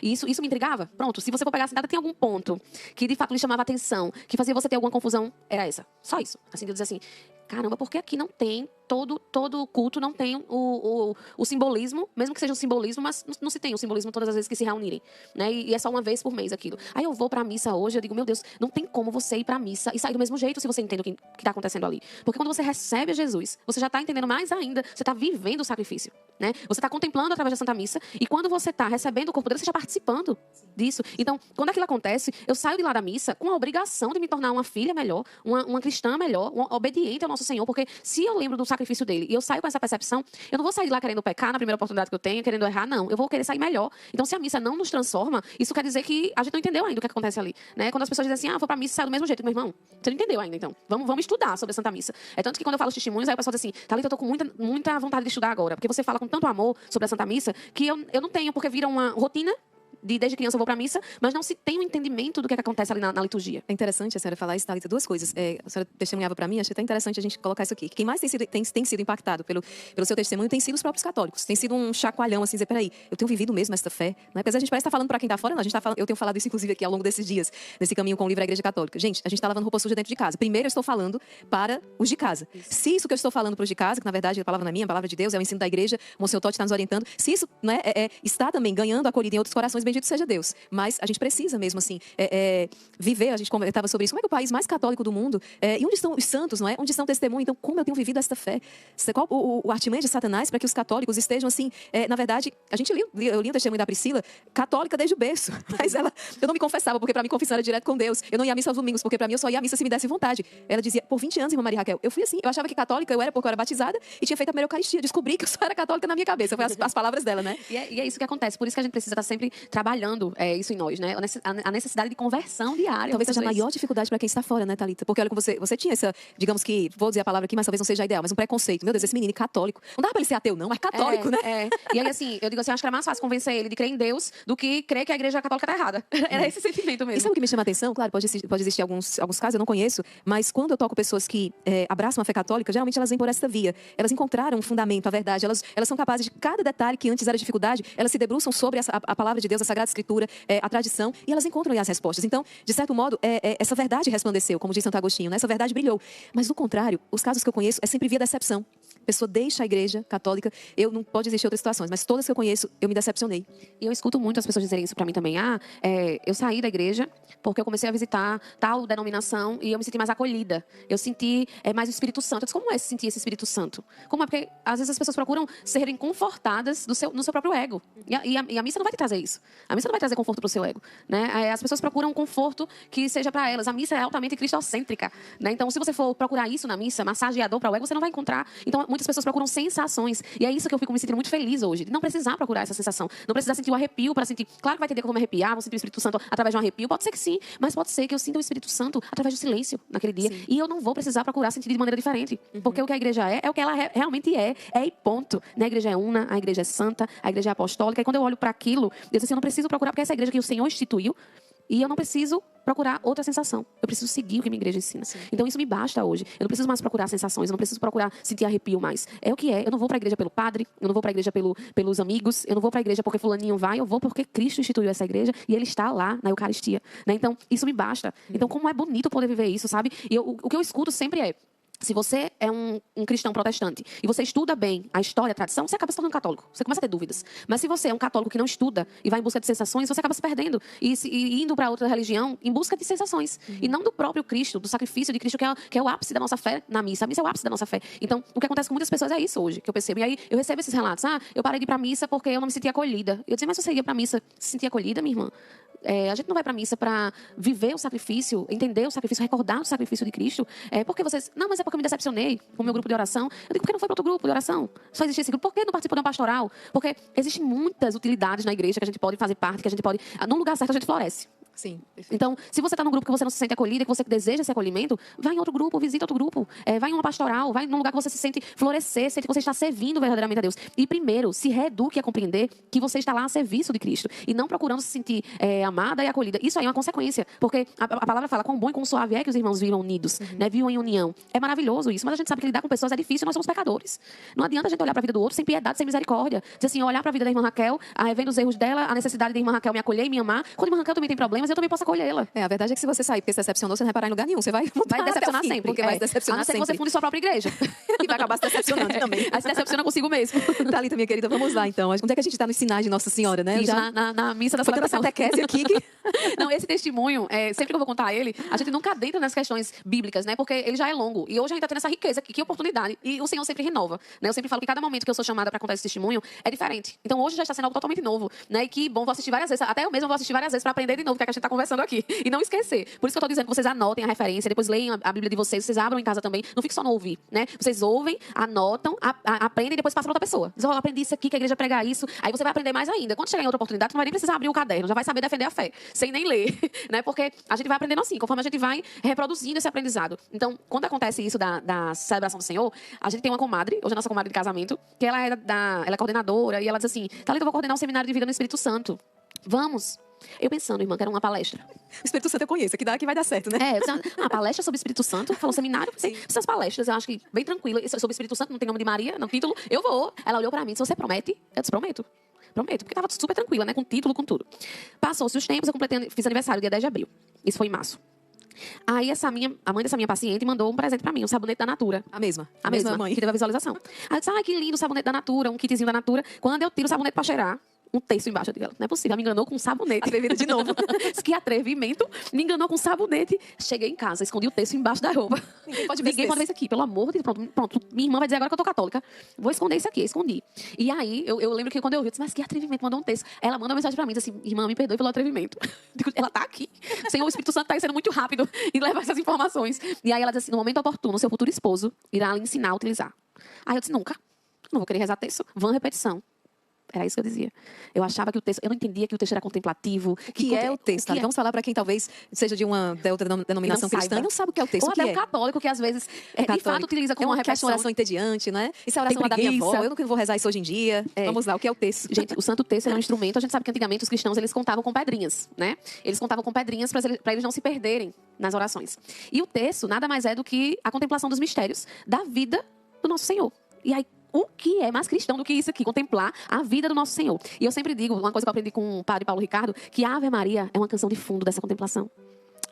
E isso me intrigava. Pronto, se você for pegar assim, nada tem algum ponto que de fato lhe chamava atenção, que fazia você ter alguma confusão, era essa. Só isso. Assim, eu dizia assim, caramba, por que aqui não tem, todo culto não tem o simbolismo, mesmo que seja um simbolismo, mas não se tem o simbolismo todas as vezes que se reunirem, né? E é só uma vez por mês aquilo. Aí eu vou pra missa hoje, eu digo, meu Deus, não tem como você ir pra missa e sair do mesmo jeito se você entende o que tá acontecendo ali. Porque quando você recebe Jesus, você já tá entendendo mais ainda, você tá vivendo o sacrifício, né? Você tá contemplando através da Santa Missa e quando você tá recebendo o corpo dele, você já participando disso. Então, quando aquilo acontece, eu saio de lá da missa com a obrigação de me tornar uma filha melhor, uma cristã melhor, uma obediente ao nosso Senhor, porque se eu lembro do sacrifício dele e eu saio com essa percepção, eu não vou sair de lá querendo pecar na primeira oportunidade que eu tenho, querendo errar, não. Eu vou querer sair melhor. Então, se a missa não nos transforma, isso quer dizer que a gente não entendeu ainda o que acontece ali, né? Quando as pessoas dizem assim, vou pra missa e saio do mesmo jeito. Meu irmão, você não entendeu ainda, então. Vamos estudar sobre a Santa Missa. É tanto que quando eu falo os testemunhos, aí o pessoal diz assim, Thalita, eu tô com muita vontade de estudar agora, porque você fala com tanto amor sobre a Santa Missa, que eu não tenho, porque vira uma rotina desde criança eu vou pra missa, mas não se tem um entendimento do que acontece ali na liturgia. É interessante a senhora falar isso, Thalita, duas coisas. A senhora testemunhava para mim, achei até interessante a gente colocar isso aqui. Quem mais tem sido impactado pelo seu testemunho tem sido os próprios católicos. Tem sido um chacoalhão, assim, dizer, peraí, eu tenho vivido mesmo esta fé. Não é? Apesar de a gente parece estar falando para quem está fora, não, eu tenho falado isso, inclusive, aqui ao longo desses dias, nesse caminho com o livro da Igreja Católica. Gente, a gente está lavando roupa suja dentro de casa. Primeiro eu estou falando para os de casa. Se isso que eu estou falando para os de casa, que na verdade a palavra não é minha, a palavra de Deus, é o ensino da igreja, o Monsenhor Totti está nos orientando, se isso, né, está também ganhando acolhida em outros corações, bendito seja Deus. Mas a gente precisa mesmo, assim, viver. A gente comentava sobre isso. Como é que o país mais católico do mundo... e onde estão os santos, não é? Onde estão o testemunho? Então, como eu tenho vivido esta fé? Qual o artimanha de Satanás para que os católicos estejam, assim... na verdade, eu li o testemunho da Priscila, católica desde o berço. Mas eu não me confessava, porque para mim confissão era direto com Deus. Eu não ia à missa aos domingos, porque para mim eu só ia à missa se me desse vontade. Ela dizia, por 20 anos, irmã Maria Raquel, eu fui assim. Eu achava que católica eu era porque eu era batizada e tinha feito a primeira Eucaristia. Descobri que eu só era católica na minha cabeça. Foi as palavras dela, né? E é isso que acontece. Por isso que a gente precisa estar sempre trabalhando isso em nós, né? A necessidade de conversão diária. Talvez seja a maior dificuldade para quem está fora, né, Thalita? Porque olha, como você tinha essa, digamos que, vou dizer a palavra aqui, mas talvez não seja ideal, mas um preconceito. Meu Deus, esse menino é católico. Não dá para ele ser ateu, não, mas católico, né? E aí, assim, eu digo assim, acho que era mais fácil convencer ele de crer em Deus do que crer que a igreja católica tá errada. Era esse sentimento mesmo. E sabe o que me chama a atenção? Claro, pode existir alguns casos, eu não conheço, mas quando eu toco pessoas que abraçam a fé católica, geralmente elas vêm por essa via. Elas encontraram um fundamento, a verdade. Elas são capazes de cada detalhe que antes era dificuldade, elas se debruçam sobre a palavra de Deus, a Sagrada Escritura, a tradição, e elas encontram aí as respostas. Então, de certo modo, essa verdade resplandeceu, como diz Santo Agostinho, né? Essa verdade brilhou. Mas, do contrário, os casos que eu conheço é sempre via decepção. A pessoa deixa a igreja católica, não pode existir outras situações, mas todas que eu conheço, eu me decepcionei. E eu escuto muito as pessoas dizerem isso pra mim também. Eu saí da igreja porque eu comecei a visitar tal denominação e eu me senti mais acolhida. Eu senti mais o Espírito Santo. Eu disse, como é sentir esse Espírito Santo? Como é? Porque, às vezes, as pessoas procuram serem confortadas no seu próprio ego. E a missa não vai te trazer isso. A missa não vai trazer conforto pro seu ego, né? As pessoas procuram um conforto que seja pra elas. A missa é altamente cristocêntrica, né? Então, se você for procurar isso na missa, massageador para o ego, você não vai encontrar. Então, muitas pessoas procuram sensações. E é isso que eu fico me sentindo muito feliz hoje. De não precisar procurar essa sensação. Não precisar sentir o arrepio para sentir... Claro que vai entender como arrepiar, vou sentir o Espírito Santo através de um arrepio. Pode ser que sim, mas pode ser que eu sinta o Espírito Santo através do silêncio naquele dia. Sim. E eu não vou precisar procurar sentir de maneira diferente. Porque o que a igreja é o que ela realmente é. É e ponto. A igreja é una, a igreja é santa, a igreja é apostólica. E quando eu olho para aquilo, eu digo assim, eu não preciso procurar, porque essa é a igreja que o Senhor instituiu. E eu não preciso procurar outra sensação. Eu preciso seguir o que a minha igreja ensina. Sim. Então isso me basta hoje. Eu não preciso mais procurar sensações. Eu não preciso procurar sentir arrepio mais. É o que é. Eu não vou para a igreja pelo padre. Eu não vou para a igreja pelos amigos. Eu não vou para a igreja porque fulaninho vai. Eu vou porque Cristo instituiu essa igreja e Ele está lá na Eucaristia. Né? Então isso me basta. Então como é bonito poder viver isso, sabe? E o que eu escuto sempre é... Se você é um cristão protestante e você estuda bem a história, a tradição, você acaba se tornando católico. Você começa a ter dúvidas. Mas se você é um católico que não estuda e vai em busca de sensações, você acaba se perdendo e indo para outra religião em busca de sensações. E não do próprio Cristo, do sacrifício de Cristo, que é o ápice da nossa fé na missa. A missa é o ápice da nossa fé. Então, o que acontece com muitas pessoas é isso hoje, que eu percebo. E aí, eu recebo esses relatos. Eu parei de ir para a missa porque eu não me sentia acolhida. Eu disse, mas você ia para a missa se sentir acolhida, minha irmã? a gente não vai para a missa para viver o sacrifício, entender o sacrifício, recordar o sacrifício de Cristo. Porque vocês... Não, mas é porque eu me decepcionei com o meu grupo de oração. Eu digo, por que não foi para outro grupo de oração? Só existe esse grupo. Por que não participou de uma pastoral? Porque existem muitas utilidades na igreja que a gente pode fazer parte, que a gente pode... Num lugar certo a gente floresce. Sim, perfeito. Então, se você está num grupo que você não se sente acolhida, que você deseja esse acolhimento, vai em outro grupo, visita outro grupo, vai em uma pastoral, vai num lugar que você se sente florescer, sente que você está servindo verdadeiramente a Deus. E primeiro, se reeduque a compreender que você está lá a serviço de Cristo e não procurando se sentir amada e acolhida. Isso aí é uma consequência, porque a palavra fala quão bom e quão suave é que os irmãos vivam unidos, né? Vivam em união. É maravilhoso isso, mas a gente sabe que lidar com pessoas é difícil, nós somos pecadores. Não adianta a gente olhar para a vida do outro sem piedade, sem misericórdia. Dizer assim, olhar para a vida da irmã Raquel, vendo os erros dela, a necessidade da irmã Raquel me acolher e me amar. Quando a irmã Raquel também tem problemas, eu também posso acolhê-la. A verdade é que se você sair porque se decepcionou, você não vai parar em lugar nenhum. Você vai decepcionar sempre. Porque vai decepcionar a não ser sempre. que você funde sua própria igreja. E vai acabar se decepcionando também. Aí se decepciona consigo mesmo. Thalita, minha querida, vamos lá então. Onde é que a gente está nos sinais de Nossa Senhora, né? Isso, na missa da foi tanta celebração. catequese aqui que... Não, esse testemunho, sempre que eu vou contar ele, a gente nunca adentra nas questões bíblicas, né? Porque ele já é longo. E hoje a gente está tendo essa riqueza aqui, que oportunidade. E o Senhor sempre renova, né? Eu sempre falo que cada momento que eu sou chamada para contar esse testemunho é diferente. Então hoje já está sendo algo totalmente novo, né? E que bom, vou assistir várias vezes. Até eu mesmo vou assistir várias vezes para aprender de novo o que é que a gente está conversando aqui. E não esquecer. Por isso que eu estou dizendo que vocês anotem a referência, depois leiam a Bíblia de vocês, vocês abram em casa também. Não fique só no ouvir, né? Vocês ouvem, anotam, aprendem e depois passam para outra pessoa. Dizem, eu aprendi isso aqui, que a igreja prega isso. Aí você vai aprender mais ainda. Quando chegar em outra oportunidade, você não vai nem precisar abrir o caderno, já vai saber defender a fé, sem nem ler, né? Porque a gente vai aprendendo assim, conforme a gente vai reproduzindo esse aprendizado. Então, quando acontece isso da celebração do Senhor, a gente tem uma comadre, hoje é a nossa comadre de casamento, que ela é coordenadora, e ela diz assim, Thalita, eu vou coordenar um seminário de vida no Espírito Santo. Vamos. Eu pensando, irmã, que era uma palestra. O Espírito Santo eu conheço, que vai dar certo, né? Uma palestra sobre o Espírito Santo, falou seminário, essas palestras, eu acho que bem tranquila. Sobre o Espírito Santo, não tem nome de Maria, não título, eu vou. Ela olhou pra mim e disse, você promete? Eu disse, prometo. Prometo, porque tava super tranquila, né? Com título, com tudo. Passou-se os tempos, fiz aniversário dia 10 de abril. Isso foi em março. Aí a mãe dessa minha paciente mandou um presente pra mim, um sabonete da Natura. A mesma mãe. Que teve a visualização. Aí eu disse, que lindo o sabonete da Natura, um kitzinho da Natura. Quando eu tiro o sabonete pra cheirar, um terço embaixo. Eu digo, não é possível, ela me enganou com um sabonete. Atrevida de novo. Que atrevimento. Me enganou com um sabonete. Cheguei em casa, escondi o terço embaixo da roupa. Ninguém pode ver isso aqui, pelo amor de Deus. Pronto, minha irmã vai dizer agora que eu tô católica. Vou esconder isso aqui, escondi. E aí, eu lembro que quando eu vi, eu disse, mas que atrevimento, mandou um terço. Ela manda uma mensagem pra mim, diz assim, irmã, me perdoe pelo atrevimento. Ela tá aqui. Senhor, o Espírito Santo tá sendo muito rápido em levar essas informações. E aí ela diz assim, no momento oportuno, seu futuro esposo irá lhe ensinar a utilizar. Aí eu disse, nunca. Não vou querer rezar terço. Vã repetição. Era isso que eu dizia. Eu achava que o texto... Eu não entendia que o texto era contemplativo. Que é o texto? Vamos falar para quem talvez seja de uma outra denominação cristã e não sabe o que é o texto. Ou até um católico que às vezes, de fato, utiliza como uma repetição. É uma oração entediante, né? Isso é a oração lá da minha avó. Eu nunca vou rezar isso hoje em dia. Vamos lá, o que é o texto? Gente, o Santo Texto é um instrumento. A gente sabe que antigamente os cristãos, eles contavam com pedrinhas, né? Eles contavam com pedrinhas para eles não se perderem nas orações. E o texto nada mais é do que a contemplação dos mistérios da vida do nosso Senhor. E aí, o que é mais cristão do que isso aqui? Contemplar a vida do nosso Senhor. E eu sempre digo, uma coisa que eu aprendi com o padre Paulo Ricardo, que a Ave Maria é uma canção de fundo dessa contemplação.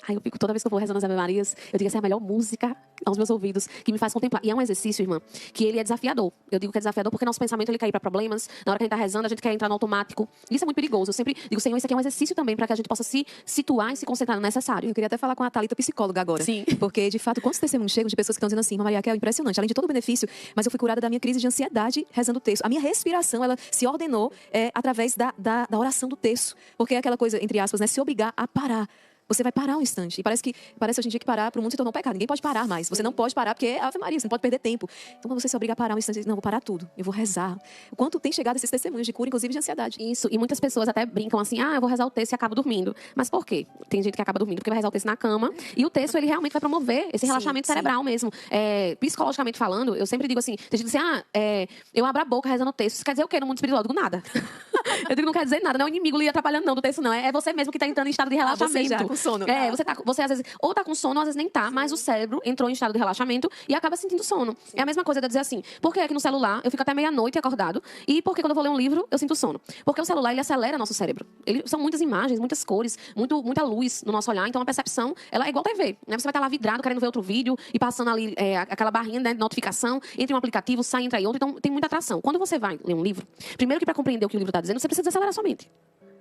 Aí eu fico, toda vez que eu vou rezando as Ave Marias, eu digo, essa é a melhor música aos meus ouvidos, que me faz contemplar. E é um exercício, irmã, que ele é desafiador. Eu digo que é desafiador porque nosso pensamento, ele cai para problemas. Na hora que a gente está rezando, a gente quer entrar no automático. Isso é muito perigoso. Eu sempre digo, Senhor, isso aqui é um exercício também para que a gente possa se situar e se concentrar no necessário. Eu queria até falar com a Thalita, psicóloga agora. Sim. Porque, de fato, quantos testemunhos chegam de pessoas que estão dizendo assim, Maria Raquel, é impressionante, além de todo o benefício, mas eu fui curada da minha crise de ansiedade rezando o texto. A minha respiração, ela se ordenou através da oração do texto. Porque é aquela coisa, entre aspas, né, se obrigar a parar. Você vai parar um instante. E parece hoje em dia que parar para o mundo se tornou um pecado. Ninguém pode parar mais. Você não pode parar porque é Ave Maria, você não pode perder tempo. Então, quando você se obriga a parar um instante, não, vou parar tudo. Eu vou rezar. O quanto tem chegado esses testemunhos de cura, inclusive de ansiedade. Isso. E muitas pessoas até brincam assim, eu vou rezar o texto e acabo dormindo. Mas por quê? Tem gente que acaba dormindo porque vai rezar o texto na cama. E o texto, ele realmente vai promover esse relaxamento cerebral mesmo. Psicologicamente falando, eu sempre digo assim, tem gente que diz assim, eu abro a boca rezando o texto. Isso quer dizer o quê no mundo espiritual? Eu digo nada. Eu digo, não quer dizer nada. Não é o inimigo lhe atrapalhando não do texto, não. É você mesmo que está entrando em estado de relaxamento. Você já com sono. Você às vezes ou tá com sono, ou às vezes nem tá, mas o cérebro entrou em estado de relaxamento e acaba sentindo sono. Sim. É a mesma coisa de dizer assim, por que é que no celular eu fico até meia-noite acordado e por que quando eu vou ler um livro eu sinto sono? Porque o celular, ele acelera nosso cérebro. São muitas imagens, muitas cores, muita luz no nosso olhar, então a percepção, ela é igual TV, né? Você vai estar lá vidrado, querendo ver outro vídeo e passando ali aquela barrinha, né, de notificação, entre um aplicativo, sai, entra aí outro, então tem muita atração. Quando você vai ler um livro, primeiro que para compreender o que o livro está dizendo, você precisa acelerar sua mente.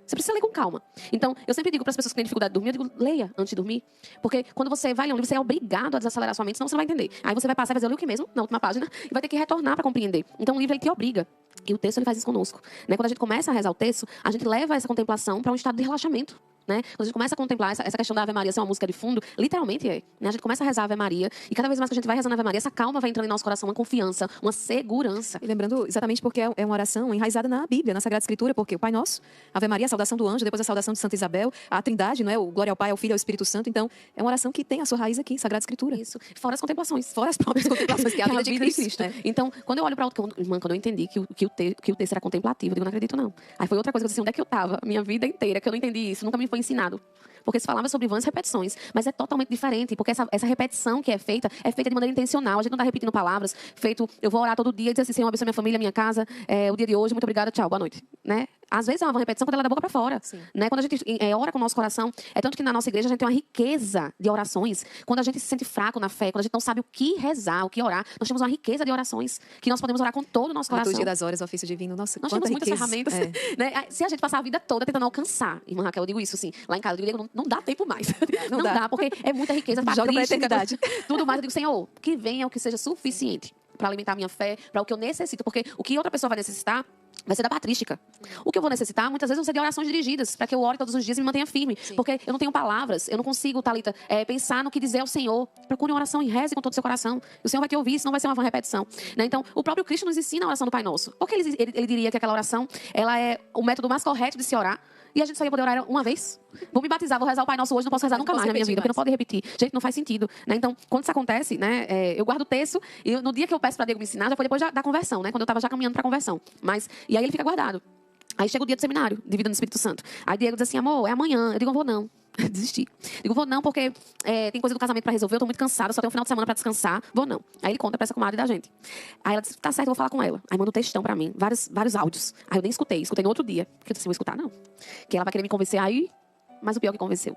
Você precisa ler com calma. Então, eu sempre digo para as pessoas que têm dificuldade de dormir, eu digo, leia antes de dormir. Porque quando você vai ler um livro, você é obrigado a desacelerar sua mente, senão você não vai entender. Aí você vai passar e vai dizer, eu li o que mesmo? Na última página. E vai ter que retornar para compreender. Então, o livro, ele te obriga. E o texto, ele faz isso conosco. Né? Quando a gente começa a rezar o texto, a gente leva essa contemplação para um estado de relaxamento. Né? Quando a gente começa a contemplar essa questão da Ave Maria ser uma música de fundo, literalmente é. Né? A gente começa a rezar a Ave Maria e cada vez mais que a gente vai rezando a Ave Maria, essa calma vai entrando em nosso coração, uma confiança, uma segurança. E lembrando exatamente porque é uma oração enraizada na Bíblia, na Sagrada Escritura, porque o Pai Nosso, Ave Maria, a saudação do anjo, depois a saudação de Santa Isabel, a Trindade, não é? O glória ao Pai, ao Filho e ao Espírito Santo. Então, é uma oração que tem a sua raiz aqui, Sagrada Escritura. Isso. Fora as contemplações. Fora as próprias contemplações, que é a vida de Cristo. Né? Então, quando eu olho para outro... Irmã, quando eu entendi que o texto era contemplativo, eu digo, não acredito não. Aí foi outra coisa que eu disse, onde é que eu estava? Minha vida inteira, que eu não entendi isso, nunca me foi ensinado. Porque se falava sobre vãs repetições, mas é totalmente diferente, porque essa repetição que é feita de maneira intencional. A gente não está repetindo palavras, eu vou orar todo dia e dizer assim, Senhor, abençoe minha família, minha casa, o dia de hoje, muito obrigada, tchau, boa noite. Né? Às vezes é uma repetição quando ela é da boca para fora. Né? Quando a gente ora com o nosso coração, é tanto que na nossa igreja a gente tem uma riqueza de orações. Quando a gente se sente fraco na fé, quando a gente não sabe o que rezar, o que orar, nós temos uma riqueza de orações que nós podemos orar com todo o nosso coração. A liturgia das horas, o ofício divino, nossa, nós temos muitas riqueza. ferramentas. Né? Se a gente passar a vida toda tentando alcançar, irmã Raquel, eu digo isso assim, lá em casa, eu digo, não dá tempo mais. Não dá, porque é muita riqueza. Joga pra eternidade. Tudo mais, eu digo, Senhor, que venha o que seja suficiente para alimentar a minha fé, para o que eu necessito, porque o que outra pessoa vai necessitar vai ser da patrística. O que eu vou necessitar, muitas vezes, vão ser de orações dirigidas, para que eu ore todos os dias e me mantenha firme. Sim. Porque eu não tenho palavras, eu não consigo, Thalita, pensar no que dizer ao Senhor. Procure uma oração e reze com todo o seu coração. O Senhor vai te ouvir, senão vai ser uma repetição. Né? Então, o próprio Cristo nos ensina a oração do Pai Nosso. Porque ele diria que aquela oração, ela é o método mais correto de se orar. E a gente só ia poder orar uma vez. Vou me batizar, vou rezar o Pai Nosso hoje, não posso rezar nunca mais na minha vida, porque não pode repetir. Gente, não faz sentido. Né? Então, quando isso acontece, né, eu guardo o texto, e no dia que eu peço para Diego me ensinar, já foi depois da conversão, né? Quando eu estava já caminhando para a conversão. E aí ele fica guardado. Aí chega o dia do seminário, de vida no Espírito Santo. Aí Diego diz assim, amor, é amanhã. Eu digo, eu vou não. Desisti. Digo, vou não, porque tem coisa do casamento pra resolver, eu tô muito cansada, só tenho um final de semana pra descansar. Vou não. Aí ele conta pra essa comadre da gente. Aí ela disse, tá certo, eu vou falar com ela. Aí manda um textão pra mim, vários áudios. Aí eu nem escutei no outro dia. Porque eu disse, vou escutar não. Que ela vai querer me convencer aí, mas o pior que convenceu.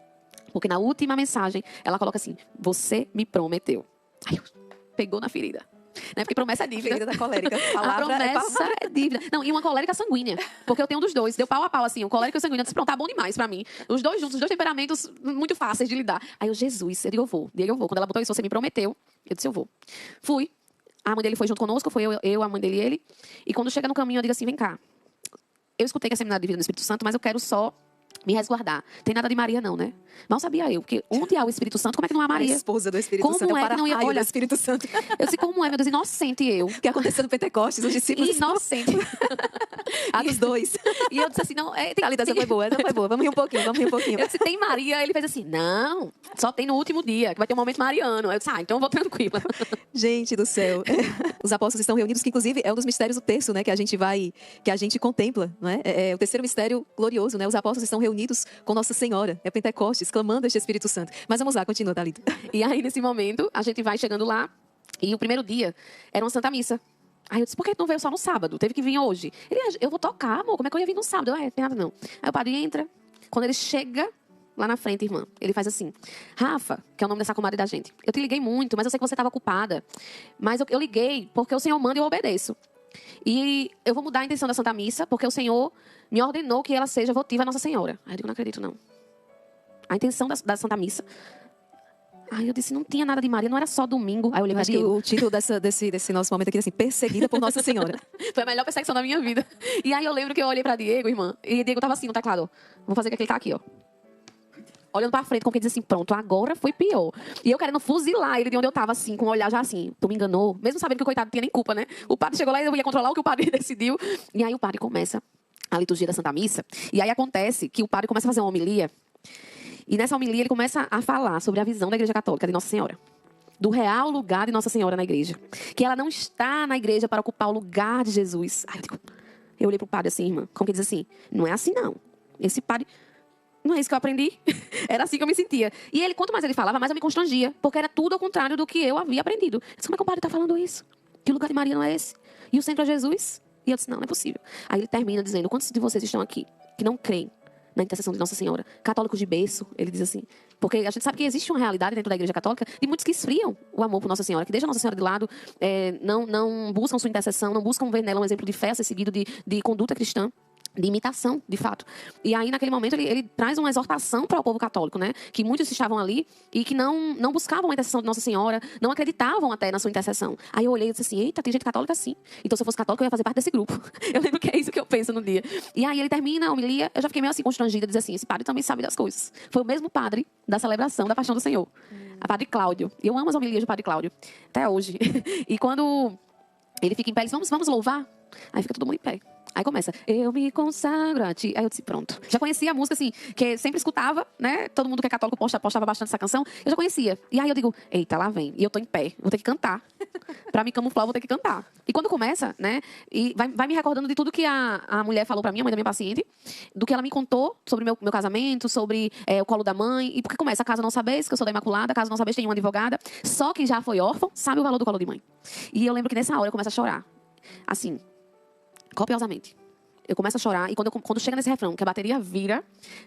Porque na última mensagem, ela coloca assim, você me prometeu. Aí pegou na ferida. Né? Porque promessa é dívida. Ferida da colérica. A promessa é dívida. Não, e uma colérica sanguínea. Porque eu tenho um dos dois. Deu pau a pau, assim. O colérico e o sanguíneo. Eu disse, pronto, tá bom demais pra mim. Os dois juntos, os dois temperamentos muito fáceis de lidar. Aí eu, Jesus, eu digo, eu vou. Quando ela botou isso, você me prometeu. Eu disse, eu vou. Fui. A mãe dele foi junto conosco. Foi eu, a mãe dele e ele. E quando chega no caminho, eu digo assim, vem cá. Eu escutei que é seminário de vida no Espírito Santo, mas eu quero só me resguardar. Tem nada de Maria, não, né? Mal sabia eu, porque onde há o Espírito Santo, como é que não há Maria? A esposa do Espírito como Santo, é que não ia olhar do Espírito Santo. Eu disse, como é, meu Deus, inocente eu. O que aconteceu no Pentecostes, os discípulos. Inocente. A dos dois. E eu disse assim, não... Thalita, essa foi boa. Vamos rir um pouquinho. Eu disse, tem Maria? Ele fez assim, não, só tem no último dia, que vai ter um momento mariano. Aí eu disse, então eu vou tranquila. Gente do céu. Os apóstolos estão reunidos, que inclusive é um dos mistérios do terço, né? Que a gente contempla, não é? É o terceiro mistério glorioso, né? Os apóstolos estão reunidos com Nossa Senhora. É Pentecostes, clamando este Espírito Santo. Mas vamos lá, continua, Thalita. E aí, nesse momento, a gente vai chegando lá, e o primeiro dia era uma Santa Missa. Aí eu disse, por que não veio só no sábado? Teve que vir hoje. Ele, eu vou tocar, amor, como é que eu ia vir no sábado? Eu, tem nada não. Aí o padre entra, quando ele chega lá na frente, irmã, ele faz assim, Rafa, que é o nome dessa comadre da gente, eu te liguei muito, mas eu sei que você estava ocupada. Mas eu liguei porque o Senhor manda e eu obedeço. E eu vou mudar a intenção da Santa Missa, porque o Senhor me ordenou que ela seja votiva a Nossa Senhora. Aí eu digo, não acredito não. A intenção da Santa Missa. Aí eu disse, não tinha nada de Maria, não era só domingo. Aí eu olhei, acho que o título desse nosso momento aqui é assim, perseguida por Nossa Senhora. Foi a melhor perseguição da minha vida. E aí eu lembro que eu olhei pra Diego, irmã, e Diego tava assim no teclado. Vou fazer que ele tá aqui, ó. Olhando pra frente, como que diz assim, pronto, agora foi pior. E eu querendo fuzilar ele de onde eu tava, assim, com o olhar já assim, tu me enganou. Mesmo sabendo que o coitado não tinha nem culpa, né? O padre chegou lá e eu ia controlar o que o padre decidiu. E aí o padre começa a liturgia da Santa Missa. E aí acontece que o padre começa a fazer uma homilia. E nessa homilia ele começa a falar sobre a visão da Igreja Católica de Nossa Senhora. Do real lugar de Nossa Senhora na igreja. Que ela não está na igreja para ocupar o lugar de Jesus. Aí eu olhei pro padre assim, irmã, como que diz assim, não é assim não. Esse padre, não é isso que eu aprendi. Era assim que eu me sentia. E ele, quanto mais ele falava, mais eu me constrangia. Porque era tudo ao contrário do que eu havia aprendido. Eu disse, como é que o padre está falando isso? Que o lugar de Maria não é esse? E o centro é Jesus? E eu disse, não é possível. Aí ele termina dizendo, quantos de vocês estão aqui que não creem na intercessão de Nossa Senhora? Católicos de berço, ele diz assim. Porque a gente sabe que existe uma realidade dentro da Igreja Católica de muitos que esfriam o amor por Nossa Senhora, que deixam Nossa Senhora de lado, não buscam sua intercessão, não buscam ver nela um exemplo de fé a ser seguido, de conduta cristã. de imitação, de fato. E aí, naquele momento, ele traz uma exortação para o povo católico, né? Que muitos estavam ali e que não buscavam a intercessão de Nossa Senhora, não acreditavam até na sua intercessão. Aí eu olhei e disse assim, eita, tem gente católica assim. Então, se eu fosse católica, eu ia fazer parte desse grupo. Eu lembro que é isso que eu penso no dia. E aí, ele termina a homilia, eu já fiquei meio assim, constrangida, dizer assim, esse padre também sabe das coisas. Foi o mesmo padre da celebração da Paixão do Senhor. A Padre Cláudio. E eu amo as homilias do Padre Cláudio, até hoje. E quando ele fica em pé, ele diz, vamos louvar? Aí fica todo mundo em pé. Aí começa, eu me consagro a ti. Aí eu disse, pronto. Já conhecia a música, assim, que sempre escutava, né? Todo mundo que é católico postava bastante essa canção. Eu já conhecia. E aí eu digo, eita, lá vem. E eu tô em pé, vou ter que cantar. Pra me camuflar, eu vou ter que cantar. E quando começa, né? E vai me recordando de tudo que a mulher falou pra mim, a mãe da minha paciente, do que ela me contou sobre meu casamento, sobre o colo da mãe. E porque começa, caso não sabeis, que eu sou da Imaculada, caso não sabeis, tem uma advogada. Só que já foi órfão, sabe o valor do colo de mãe. E eu lembro que nessa hora eu começo a chorar. Assim, copiosamente. Eu começo a chorar e quando chega nesse refrão, que a bateria vira,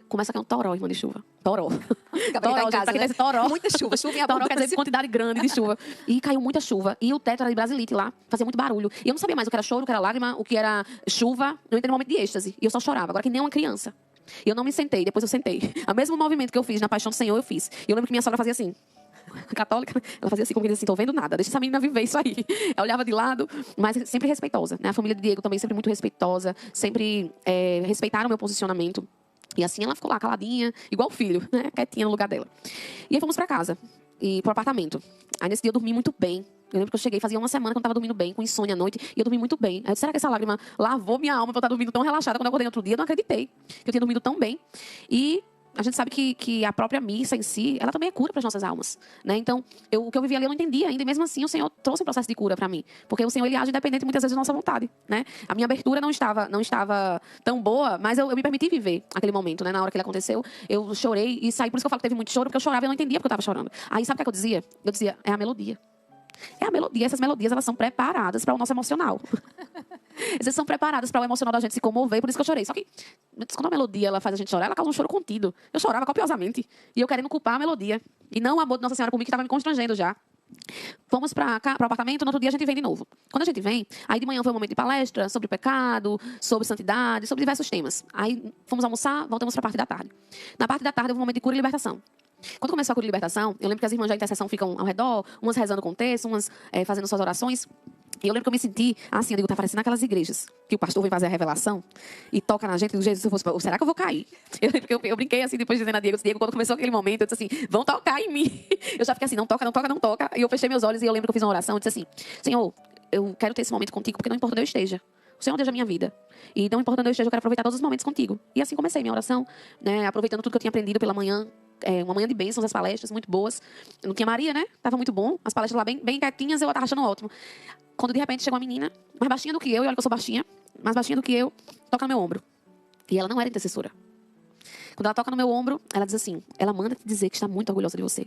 começa a cair um toró, irmã de chuva. Toró. Toró, gente, pra quem conhece toró. Muita chuva, chuva em Toró quer dizer abundância. quantidade grande de chuva. E caiu muita chuva. E o teto era de brasilite lá, fazia muito barulho. E eu não sabia mais o que era choro, o que era lágrima, o que era chuva. Eu entrei num momento de êxtase. E eu só chorava, agora que nem uma criança. E eu não me sentei, depois eu sentei. O mesmo movimento que eu fiz na Paixão do Senhor, eu fiz. E eu lembro que minha sogra fazia assim. Católica, ela fazia assim, como que diz assim, tô vendo nada, deixa essa menina viver isso aí. Eu olhava de lado, mas sempre respeitosa, né? A família de Diego também sempre muito respeitosa, sempre respeitaram o meu posicionamento. E assim ela ficou lá, caladinha, igual o filho, né? Quietinha no lugar dela. E aí fomos pra casa, e pro apartamento. Aí nesse dia eu dormi muito bem. Eu lembro que eu cheguei, fazia uma semana que eu não tava dormindo bem, com insônia à noite, e eu dormi muito bem. Aí eu disse, será que essa lágrima lavou minha alma pra eu estar dormindo tão relaxada? Quando eu acordei no outro dia, eu não acreditei que eu tinha dormido tão bem. E a gente sabe que a própria missa em si, ela também é cura para as nossas almas, né? Então, o que eu vivia ali eu não entendia ainda, e mesmo assim o Senhor trouxe um processo de cura para mim, porque o Senhor ele age independente muitas vezes da nossa vontade, né? A minha abertura não estava tão boa, mas eu me permiti viver aquele momento, né? Na hora que ele aconteceu, eu chorei e saí, por isso que eu falo que teve muito choro, porque eu chorava e eu não entendia porque eu estava chorando. Aí sabe o que eu dizia? Eu dizia, é a melodia. É a melodia, essas melodias elas são preparadas para o nosso emocional. Essas são preparadas para o emocional da gente se comover, por isso que eu chorei. Só que quando a melodia ela faz a gente chorar, ela causa um choro contido. Eu chorava copiosamente. E eu querendo culpar a melodia. E não o amor de Nossa Senhora por mim, que estava me constrangendo já. Fomos para o apartamento, no outro dia a gente vem de novo. Quando a gente vem, aí de manhã foi um momento de palestra sobre pecado, sobre santidade, sobre diversos temas. Aí fomos almoçar, voltamos para a parte da tarde. Na parte da tarde houve um momento de cura e libertação. Quando começou a cura e libertação, eu lembro que as irmãs da intercessão ficam ao redor, umas rezando com o texto, umas fazendo suas orações. E eu lembro que eu me senti assim, eu digo, tá parecendo aquelas igrejas que o pastor vem fazer a revelação e toca na gente, do jeito que eu fosse, será que eu vou cair? Eu lembro que eu brinquei assim, depois dizendo a Diego, quando começou aquele momento, eu disse assim, vão tocar em mim. Eu já fiquei assim, não toca, não toca, não toca. E eu fechei meus olhos e eu lembro que eu fiz uma oração, eu disse assim, Senhor, eu quero ter esse momento contigo, porque não importa onde eu esteja. O Senhor Deus da minha vida. E não importa onde eu esteja, eu quero aproveitar todos os momentos contigo. E assim comecei minha oração, né, aproveitando tudo que eu tinha aprendido pela manhã. Uma manhã de bênçãos, as palestras, muito boas. Não tinha Maria, né? Tava muito bom. As palestras lá bem quietinhas, eu tava achando ótimo. Quando de repente chegou uma menina, mais baixinha do que eu, e olha que eu sou baixinha, mais baixinha do que eu, toca no meu ombro. E ela não era intercessora. Quando ela toca no meu ombro, ela diz assim, ela manda te dizer que está muito orgulhosa de você.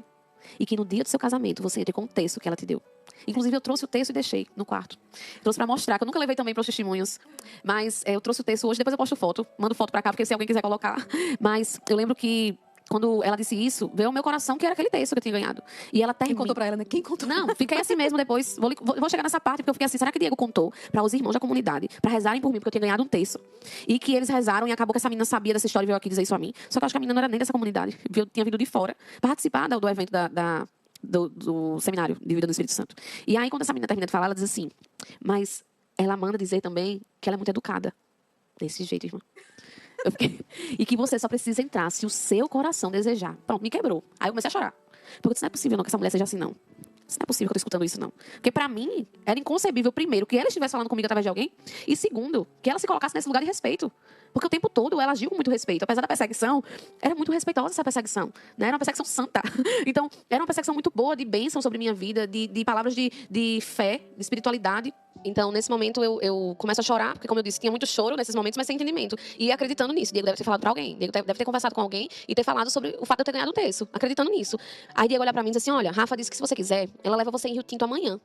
E que no dia do seu casamento, você entre com o texto que ela te deu. Inclusive, eu trouxe o texto e deixei no quarto. Trouxe pra mostrar, que eu nunca levei também para os testemunhos. Mas eu trouxe o texto hoje, depois eu posto foto. Mando foto pra cá, porque se alguém quiser colocar. Mas eu lembro que quando ela disse isso, veio ao meu coração que era aquele texto que eu tinha ganhado. E ela termina. Quem contou pra ela, né? Quem contou? Não, fiquei assim mesmo depois. Vou chegar nessa parte, porque eu fiquei assim, será que Diego contou para os irmãos da comunidade, para rezarem por mim, porque eu tinha ganhado um texto. E que eles rezaram e acabou que essa menina sabia dessa história e veio aqui dizer isso a mim. Só que eu acho que a menina não era nem dessa comunidade. Tinha vindo de fora, para participar do evento do seminário de vida do Espírito Santo. E aí, quando essa menina termina de falar, ela diz assim, mas ela manda dizer também que ela é muito educada. Desse jeito, irmã. E que você só precisa entrar se o seu coração desejar. Pronto, me quebrou. Aí eu comecei a chorar. Porque eu disse, não é possível não que essa mulher seja assim, não. Isso não é possível que eu tô escutando isso, não. Porque pra mim, era inconcebível, primeiro, que ela estivesse falando comigo através de alguém. E segundo, que ela se colocasse nesse lugar de respeito. Porque o tempo todo ela agiu com muito respeito. Apesar da perseguição, era muito respeitosa essa perseguição. Né? Era uma perseguição santa. Então, era uma perseguição muito boa, de bênção sobre minha vida, de palavras de fé, de espiritualidade. Então, nesse momento, eu começo a chorar, porque, como eu disse, tinha muito choro nesses momentos, mas sem entendimento. E acreditando nisso. Diego deve ter falado pra alguém. Diego deve ter conversado com alguém e ter falado sobre o fato de eu ter ganhado um texto. Acreditando nisso. Aí Diego olha pra mim e diz assim, olha, Rafa disse que se você quiser, ela leva você em Rio Tinto amanhã.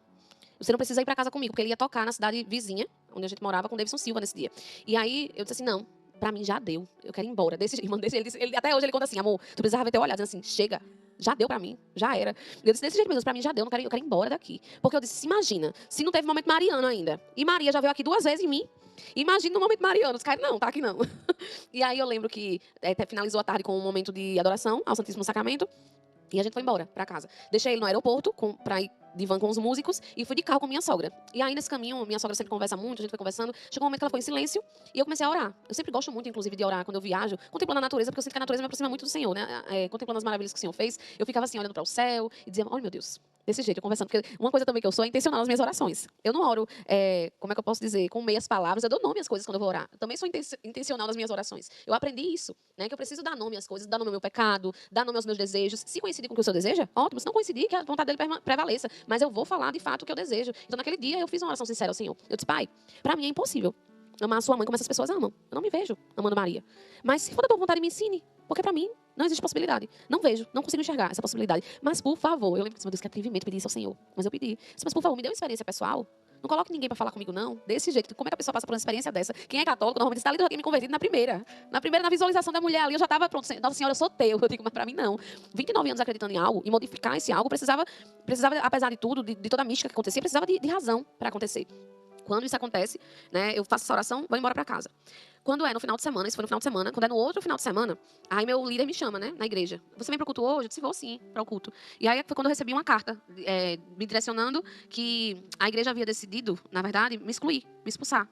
Você não precisa ir pra casa comigo, porque ele ia tocar na cidade vizinha, onde a gente morava, com o Davidson Silva nesse dia. E aí, eu disse assim, não, pra mim já deu. Eu quero ir embora. Ele até hoje ele conta assim, amor, tu precisava ver teu olhar, dizendo assim, chega. Já deu pra mim, já era. Eu disse, desse jeito, meu Deus, pra mim já deu, eu quero ir embora daqui. Porque eu disse, imagina, se não teve momento mariano ainda, e Maria já veio aqui 2 vezes em mim, imagina no momento mariano, os caras, não, tá aqui não. E aí eu lembro que finalizou a tarde com um momento de adoração ao Santíssimo Sacramento, e a gente foi embora pra casa. Deixei ele no aeroporto pra ir de van com os músicos e fui de carro com minha sogra. E aí, nesse caminho, minha sogra sempre conversa muito, a gente foi conversando. Chegou um momento que ela foi em silêncio e eu comecei a orar. Eu sempre gosto muito, inclusive, de orar quando eu viajo, contemplando a natureza, porque eu sinto que a natureza me aproxima muito do Senhor, né? Contemplando as maravilhas que o Senhor fez. Eu ficava assim, olhando para o céu e dizia, olha, meu Deus. Desse jeito, eu conversando. Porque uma coisa também que eu sou é intencional nas minhas orações. Eu não oro, como é que eu posso dizer, com meias palavras. Eu dou nome às coisas quando eu vou orar. Eu também sou intencional nas minhas orações. Eu aprendi isso, né? Que eu preciso dar nome às coisas, dar nome ao meu pecado, dar nome aos meus desejos. Se coincidir com o que o Senhor deseja, ótimo. Se não coincidir, que a vontade dele prevaleça. Mas eu vou falar de fato o que eu desejo. Então, naquele dia, eu fiz uma oração sincera ao Senhor. Eu disse, Pai, pra mim é impossível amar a sua mãe como essas pessoas amam. Eu não me vejo amando Maria. Mas se for da tua vontade, me ensine. Porque pra mim, não existe possibilidade. Não vejo, não consigo enxergar essa possibilidade. Mas, por favor, eu lembro que, meu Deus, que atrevimento pedir isso ao Senhor. Mas eu pedi. Mas, por favor, me dê uma experiência pessoal. Não coloque ninguém pra falar comigo, não. Desse jeito. Como é que a pessoa passa por uma experiência dessa? Quem é católico, normalmente está ali, eu já tinha me convertido na primeira. Na visualização da mulher ali, eu já estava pronto. Nossa Senhora, eu sou teu. Eu digo, mas pra mim, não. 29 anos acreditando em algo e modificar esse algo, precisava apesar de tudo, de toda a mística que acontecia, precisava de razão para acontecer. Quando isso acontece, né, eu faço essa oração, vou embora para casa. Quando é no final de semana, isso foi no final de semana, quando é no outro final de semana, aí meu líder me chama, né, na igreja. Você vem para o culto hoje? Eu disse, vou sim, para o culto. E aí foi quando eu recebi uma carta me direcionando que a igreja havia decidido, na verdade, me excluir, me expulsar.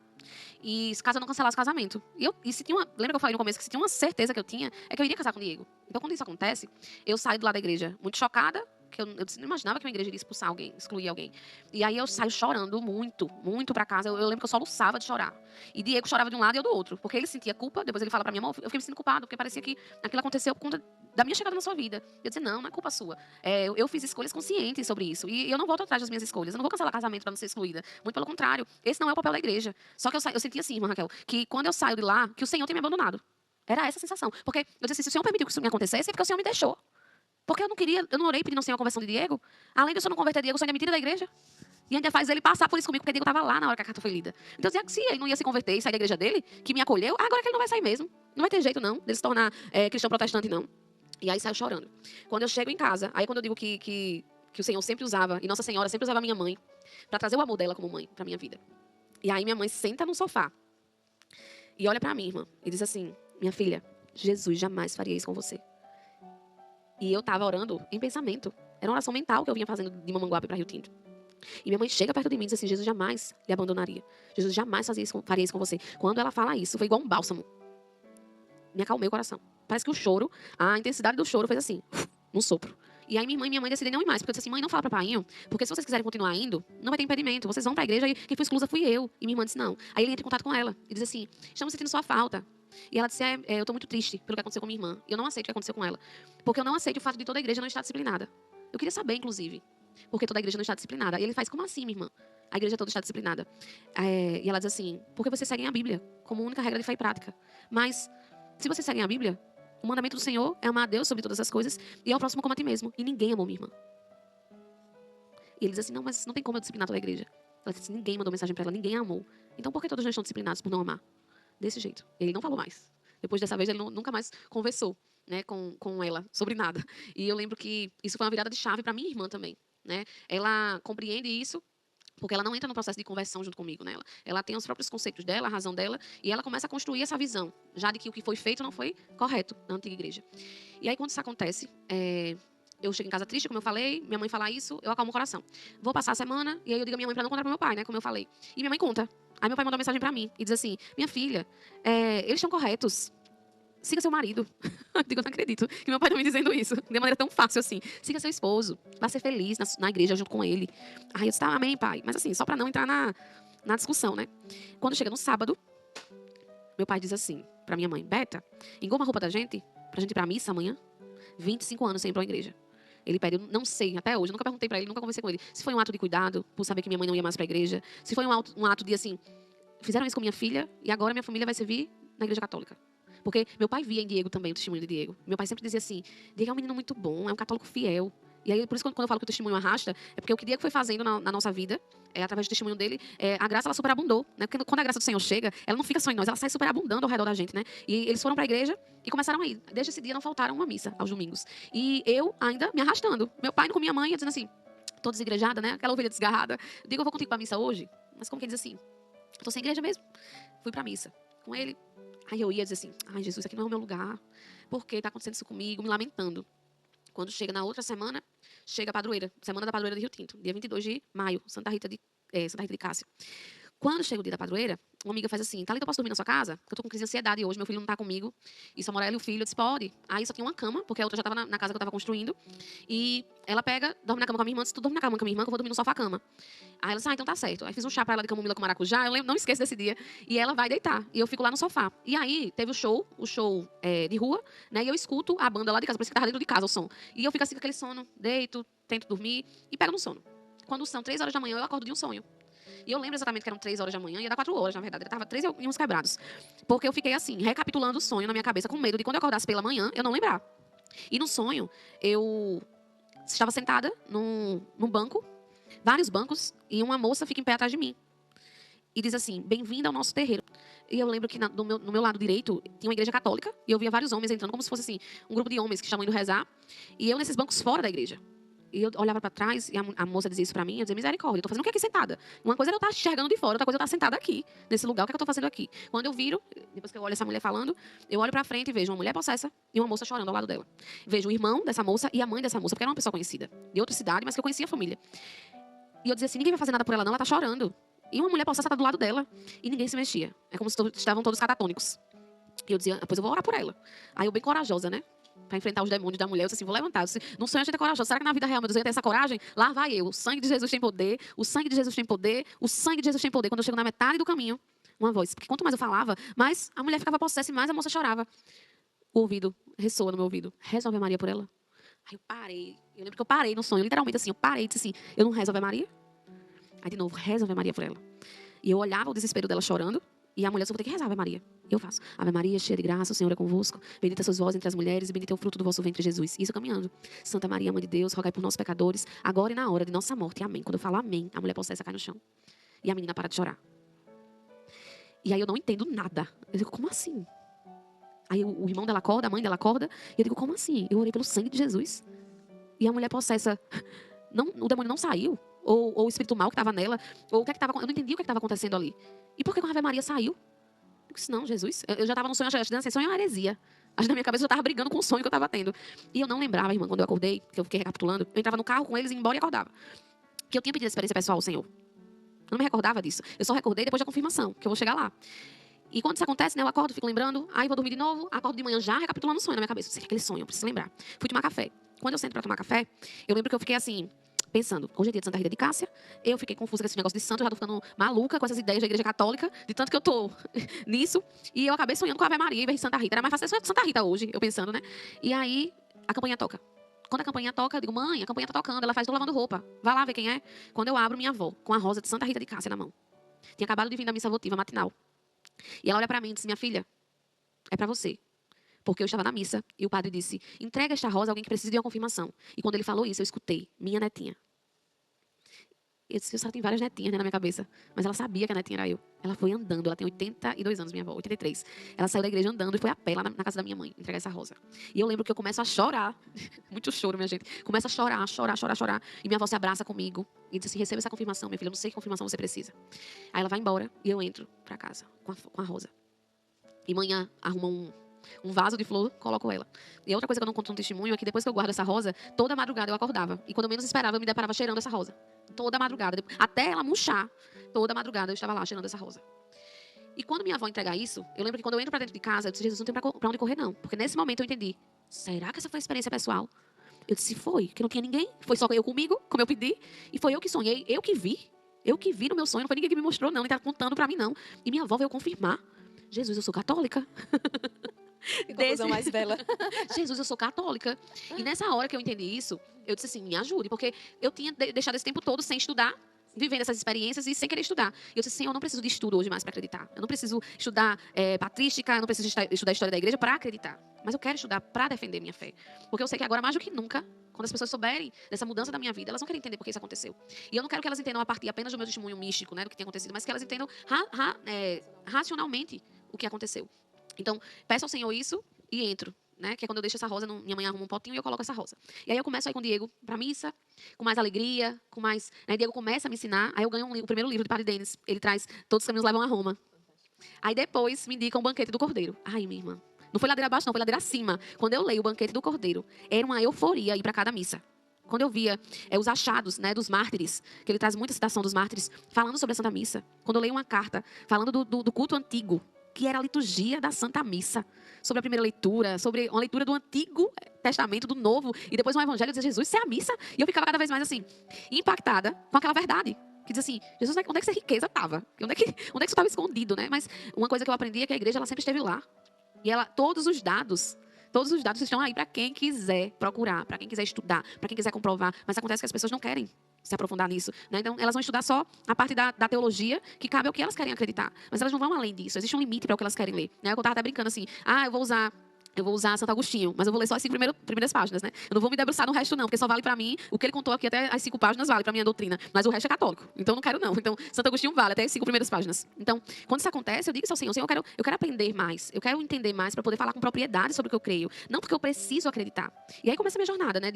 E caso eu não cancelasse o casamento. Lembra que eu falei no começo que se tinha uma certeza que eu tinha, é que eu iria casar com o Diego. Então, quando isso acontece, eu saio do lado da igreja muito chocada, que eu não imaginava que uma igreja iria expulsar alguém, excluir alguém. E aí eu saio chorando muito, muito pra casa. Eu lembro que eu soluçava de chorar. E Diego chorava de um lado e eu do outro. Porque ele sentia culpa, depois ele fala pra minha mãe, eu fiquei me sentindo culpado, porque parecia que aquilo aconteceu por conta da minha chegada na sua vida. Eu disse, não é culpa sua. Eu fiz escolhas conscientes sobre isso. E eu não volto atrás das minhas escolhas. Eu não vou cancelar casamento pra não ser excluída. Muito pelo contrário. Esse não é o papel da igreja. Só que eu senti assim, irmã Raquel, que quando eu saio de lá, que o Senhor tem me abandonado. Era essa a sensação. Porque eu disse assim, se o Senhor permitiu que isso me acontecesse, é porque o Senhor me deixou. Porque eu não orei pedindo ao Senhor a conversão de Diego. Além de eu não converter Diego, o Senhor ainda me tira da igreja. E ainda faz ele passar por isso comigo, porque Diego estava lá na hora que a carta foi lida. Então, se ele não ia se converter e sair da igreja dele, que me acolheu, agora que ele não vai sair mesmo. Não vai ter jeito, não, dele se tornar cristão protestante, não. E aí saiu chorando. Quando eu chego em casa, aí quando eu digo que o Senhor sempre usava, e Nossa Senhora sempre usava a minha mãe, para trazer o amor dela como mãe para minha vida. E aí minha mãe senta no sofá e olha para mim, irmã, e diz assim, minha filha, Jesus jamais faria isso com você. E eu estava orando em pensamento. Era uma oração mental que eu vinha fazendo de Mamanguape para Rio Tinto. E minha mãe chega perto de mim e diz assim, Jesus jamais lhe abandonaria. Jesus jamais faria isso com você. Quando ela fala isso, foi igual um bálsamo. Me acalmei o coração. Parece que o choro, a intensidade do choro fez assim, um sopro. E aí minha mãe decidem não ir mais. Porque eu disse assim, mãe, não fala para painho. Porque se vocês quiserem continuar indo, não vai ter impedimento. Vocês vão para a igreja e quem foi exclusa fui eu. E minha irmã disse não. Aí ele entra em contato com ela e diz assim, estamos sentindo sua falta. E ela disse, eu estou muito triste pelo que aconteceu com minha irmã. E eu não aceito o que aconteceu com ela. Porque eu não aceito o fato de toda a igreja não estar disciplinada. Eu queria saber, inclusive, porque toda a igreja não está disciplinada. E ele faz, como assim, minha irmã? A igreja toda está disciplinada. E ela diz assim, porque vocês seguem a Bíblia como única regra de fé e prática. Mas, se vocês seguem a Bíblia, o mandamento do Senhor é amar a Deus sobre todas as coisas e ao próximo como a ti mesmo. E ninguém amou minha irmã. E ele diz assim, não, mas não tem como eu disciplinar toda a igreja. Ela disse assim, ninguém mandou mensagem para ela, ninguém a amou. Então, por que todos não estão disciplinados por não amar? Desse jeito. Ele não falou mais. Depois dessa vez, ele nunca mais conversou, né, com ela sobre nada. E eu lembro que isso foi uma virada de chave para minha irmã também. Né? Ela compreende isso, porque ela não entra no processo de conversão junto comigo. Né? Ela tem os próprios conceitos dela, a razão dela, e ela começa a construir essa visão, já de que o que foi feito não foi correto na antiga igreja. E aí, quando isso acontece, eu chego em casa triste, como eu falei, minha mãe fala isso, eu acalmo o coração. Vou passar a semana, e aí eu digo a minha mãe para não contar para meu pai, né, como eu falei. E minha mãe conta. Aí meu pai mandou uma mensagem para mim, e diz assim, minha filha, eles estão corretos. Siga seu marido. Eu digo, eu não acredito que meu pai está me dizendo isso de maneira tão fácil assim. Siga seu esposo. Vá ser feliz na igreja junto com ele. Aí eu disse, tá, amém, pai. Mas assim, só para não entrar na discussão, né? Quando chega no sábado, meu pai diz assim para minha mãe, Beta, engoma a roupa da gente pra gente ir pra missa amanhã. 25 anos sem ir pra uma igreja. Ele pede, eu não sei, até hoje, eu nunca perguntei para ele, nunca conversei com ele. Se foi um ato de cuidado, por saber que minha mãe não ia mais pra igreja. Se foi um ato de assim, fizeram isso com minha filha e agora minha família vai servir na igreja católica. Porque meu pai via em Diego também o testemunho de Diego. Meu pai sempre dizia assim, Diego é um menino muito bom, é um católico fiel. E aí, por isso, quando eu falo que o testemunho arrasta, é porque o que Diego foi fazendo na nossa vida, através do testemunho dele, a graça, ela superabundou, né? Porque quando a graça do Senhor chega, ela não fica só em nós, ela sai superabundando ao redor da gente, né? E eles foram para a igreja e começaram a ir. Desde esse dia, não faltaram uma missa aos domingos. E eu ainda me arrastando. Meu pai com minha mãe, dizendo assim, tô desigrejada, né? Aquela ovelha desgarrada. Eu digo, eu vou contigo para a missa hoje. Mas como quem diz assim, eu tô sem igreja mesmo. Fui para a missa com ele. Aí eu ia dizer assim, ai, Jesus, aqui não é o meu lugar. Por que tá acontecendo isso comigo? Me lamentando. Quando chega na outra semana, chega a padroeira. Semana da padroeira de Rio Tinto. Dia 22 de maio. Santa Rita de Cássia. Quando chega o dia da padroeira, uma amiga faz assim, Thalita, eu posso dormir na sua casa? Porque eu tô com crise de ansiedade hoje, meu filho não tá comigo. E só mora ela e o filho. Eu disse, pode. Aí só tinha uma cama, porque a outra já tava na casa que eu tava construindo. E ela pega, dorme na cama com a minha irmã. Se tu dorme na cama com a minha irmã, que eu vou dormir no sofá-cama. Aí ela disse, então tá certo. Aí fiz um chá pra ela de camomila com maracujá. Eu lembro, não esqueço desse dia. E ela vai deitar. E eu fico lá no sofá. E aí teve o show de rua, né? E eu escuto a banda lá de casa. Parece que tava dentro de casa o som. E eu fico assim com aquele sono, deito, tento dormir e pego no sono. Quando são 3 horas da manhã, eu acordo de um sonho. E eu lembro exatamente que eram 3 horas da manhã, ia dar 4 horas, na verdade. Eu tava 3 e uns quebrados. Porque eu fiquei assim, recapitulando o sonho na minha cabeça, com medo de quando eu acordasse pela manhã, eu não lembrar. E no sonho, eu estava sentada num banco, vários bancos, e uma moça fica em pé atrás de mim. E diz assim, bem-vinda ao nosso terreiro. E eu lembro que no meu lado direito tinha uma igreja católica, e eu via vários homens entrando, como se fosse assim, um grupo de homens que estavam indo rezar. E eu nesses bancos fora da igreja. E eu olhava para trás e a moça dizia isso para mim. Eu dizia, misericórdia, eu tô fazendo o que aqui sentada? Uma coisa é eu estar enxergando de fora, outra coisa é eu estar sentada aqui, nesse lugar. O que é que eu tô fazendo aqui? Quando eu viro, depois que eu olho essa mulher falando, eu olho para frente e vejo uma mulher possessa e uma moça chorando ao lado dela. Vejo o irmão dessa moça e a mãe dessa moça, porque era uma pessoa conhecida, de outra cidade, mas que eu conhecia a família. E eu dizia assim, ninguém vai fazer nada por ela não, ela tá chorando. E uma mulher possessa tá do lado dela e ninguém se mexia. É como se estavam todos catatônicos. E eu dizia, depois eu vou orar por ela. Aí eu bem corajosa, né? Para enfrentar os demônios da mulher, eu disse assim, vou levantar. Eu disse, não sonho a gente é corajoso. Será que na vida real, meu Deus, eu ia ter essa coragem? Lá vai eu. O sangue de Jesus tem poder. O sangue de Jesus tem poder. O sangue de Jesus tem poder. Quando eu chego na metade do caminho, uma voz. Porque quanto mais eu falava, mais a mulher ficava possessa e mais a moça chorava. O ouvido ressoa no meu ouvido. Reza Ave Maria por ela. Aí eu parei. Eu lembro que eu parei no sonho, literalmente assim. Eu parei e disse assim, eu não rezo Ave Maria? Aí de novo, reza Ave Maria por ela. E eu olhava o desespero dela chorando. E a mulher, só vou ter que rezar Ave Maria. Eu faço. Ave Maria, cheia de graça, o Senhor é convosco. Bendita sois vós entre as mulheres e bendito é o fruto do vosso ventre, Jesus. Isso caminhando. Santa Maria, Mãe de Deus, rogai por nós pecadores, agora e na hora de nossa morte. Amém. Quando eu falo amém, a mulher possessa cai no chão. E a menina para de chorar. E aí eu não entendo nada. Eu digo, como assim? Aí o irmão dela acorda, a mãe dela acorda. E eu digo, como assim? Eu orei pelo sangue de Jesus. E a mulher possessa... Não, o demônio não saiu. Ou o espírito mal que estava nela. Ou o que é que estava... Eu não entendi o que estava acontecendo ali. E por que a Ave Maria saiu? Eu disse, não, Jesus. Eu já estava no sonho, achando assim, sonho é uma heresia. Acho que na minha cabeça eu já estava brigando com o sonho que eu estava tendo. E eu não lembrava, irmã, quando eu acordei, que eu fiquei recapitulando. Eu entrava no carro com eles, ia embora e acordava. Que eu tinha pedido experiência pessoal ao Senhor. Eu não me recordava disso. Eu só recordei depois da confirmação, que eu vou chegar lá. E quando isso acontece, né, eu acordo, fico lembrando, aí vou dormir de novo, acordo de manhã já, recapitulando o sonho na minha cabeça. Eu sei aquele sonho, eu preciso lembrar. Fui tomar café. Quando eu sento para tomar café, eu lembro que eu fiquei assim... pensando, hoje é dia de Santa Rita de Cássia, eu fiquei confusa com esse negócio de santo, eu já tô ficando maluca com essas ideias da igreja católica, de tanto que eu tô nisso, e eu acabei sonhando com a Ave Maria em vez de Santa Rita. Era mais fácil sonhar de Santa Rita hoje, eu pensando, né? E aí, a campainha toca. Quando a campainha toca, eu digo, mãe, a campainha tá tocando, ela faz, tô lavando roupa. Vai lá ver quem é. Quando eu abro, minha avó, com a rosa de Santa Rita de Cássia na mão. Tinha acabado de vir da missa votiva matinal. E ela olha pra mim e disse, minha filha, é pra você. Porque eu estava na missa e o padre disse, entrega esta rosa a alguém que precisa de uma confirmação. E quando ele falou isso, eu escutei, minha netinha. Eu disse, a senhora tem várias netinhas, né, na minha cabeça. Mas ela sabia que a netinha era eu. Ela foi andando, ela tem 82 anos, minha avó, 83. Ela saiu da igreja andando e foi a pé lá na casa da minha mãe, entregar essa rosa. E eu lembro que eu começo a chorar. Muito choro, minha gente. Começo a chorar, chorar, chorar, chorar. E minha avó se abraça comigo e diz assim, receba essa confirmação, minha filha. Eu não sei que confirmação você precisa. Aí ela vai embora e eu entro pra casa com a rosa. E manhã arruma um vaso de flor, coloco ela. E outra coisa que eu não conto no testemunho é que depois que eu guardo essa rosa, toda madrugada eu acordava. E quando eu menos esperava, eu me deparava cheirando essa rosa. Toda madrugada. Até ela murchar, toda madrugada eu estava lá cheirando essa rosa. E quando minha avó entregar isso, eu lembro que quando eu entro pra dentro de casa, eu disse, Jesus, não tem pra onde correr não. Porque nesse momento eu entendi, será que essa foi a experiência pessoal? Eu disse, foi, que não tinha ninguém. Foi só eu comigo, como eu pedi. E foi eu que sonhei, eu que vi. Eu que vi no meu sonho, não foi ninguém que me mostrou não, nem estava contando pra mim não. E minha avó veio confirmar. Jesus, eu sou católica. Que conclusão mais bela. Jesus, eu sou católica. E nessa hora que eu entendi isso, eu disse assim, me ajude. Porque eu tinha deixado esse tempo todo sem estudar, vivendo essas experiências e sem querer estudar. E eu disse, Senhor, eu não preciso de estudo hoje mais para acreditar. Eu não preciso estudar patrística, eu não preciso estudar a história da igreja para acreditar. Mas eu quero estudar para defender minha fé. Porque eu sei que agora, mais do que nunca, Quando as pessoas souberem dessa mudança da minha vida, elas vão querer entender por que isso aconteceu. E eu não quero que elas entendam a partir apenas do meu testemunho místico, né, do que tem acontecido, mas que elas entendam racionalmente o que aconteceu. Então, peço ao Senhor isso e entro. Né? Que é quando eu deixo essa rosa, minha mãe arruma um potinho e eu coloco essa rosa. E aí eu começo a ir com o Diego pra missa, com mais alegria, com mais... Aí Diego começa a me ensinar, aí eu ganho o primeiro livro de Padre Denis. Ele traz Todos os Caminhos Levam a Roma. Aí depois me indica um banquete do Cordeiro. Ai, minha irmã. Não foi ladeira abaixo, não, foi ladeira acima. Quando eu leio o banquete do Cordeiro, era uma euforia ir para cada missa. Quando eu via os achados, né, dos mártires, que ele traz muita citação dos mártires, falando sobre a Santa Missa. Quando eu leio uma carta falando do culto antigo, que era a liturgia da Santa Missa. Sobre a primeira leitura, sobre uma leitura do Antigo Testamento, do Novo, e depois um Evangelho, dizer, Jesus, isso é a missa? E eu ficava cada vez mais assim, impactada com aquela verdade. Que diz assim, Jesus, onde é que essa riqueza estava? Onde é que isso estava escondido, né? Mas uma coisa que eu aprendi é que a igreja ela sempre esteve lá. E ela, todos os dados estão aí para quem quiser procurar, para quem quiser estudar, para quem quiser comprovar. Mas acontece que as pessoas não querem se aprofundar nisso. Né? Então, elas vão estudar só a parte da teologia que cabe ao que elas querem acreditar. Mas elas não vão além disso. Existe um limite para o que elas querem ler. Né? Eu estava até brincando assim, eu vou usar Santo Agostinho, mas eu vou ler só as 5 primeiras páginas, né? Eu não vou me debruçar no resto, não, porque só vale pra mim, o que ele contou aqui até as 5 páginas vale pra minha doutrina, mas o resto é católico, então eu não quero não. Então, Santo Agostinho vale até as 5 primeiras páginas. Então, quando isso acontece, eu digo isso ao Senhor, Senhor, eu quero aprender mais, eu quero entender mais pra poder falar com propriedade sobre o que eu creio, não porque eu preciso acreditar. E aí começa a minha jornada, né,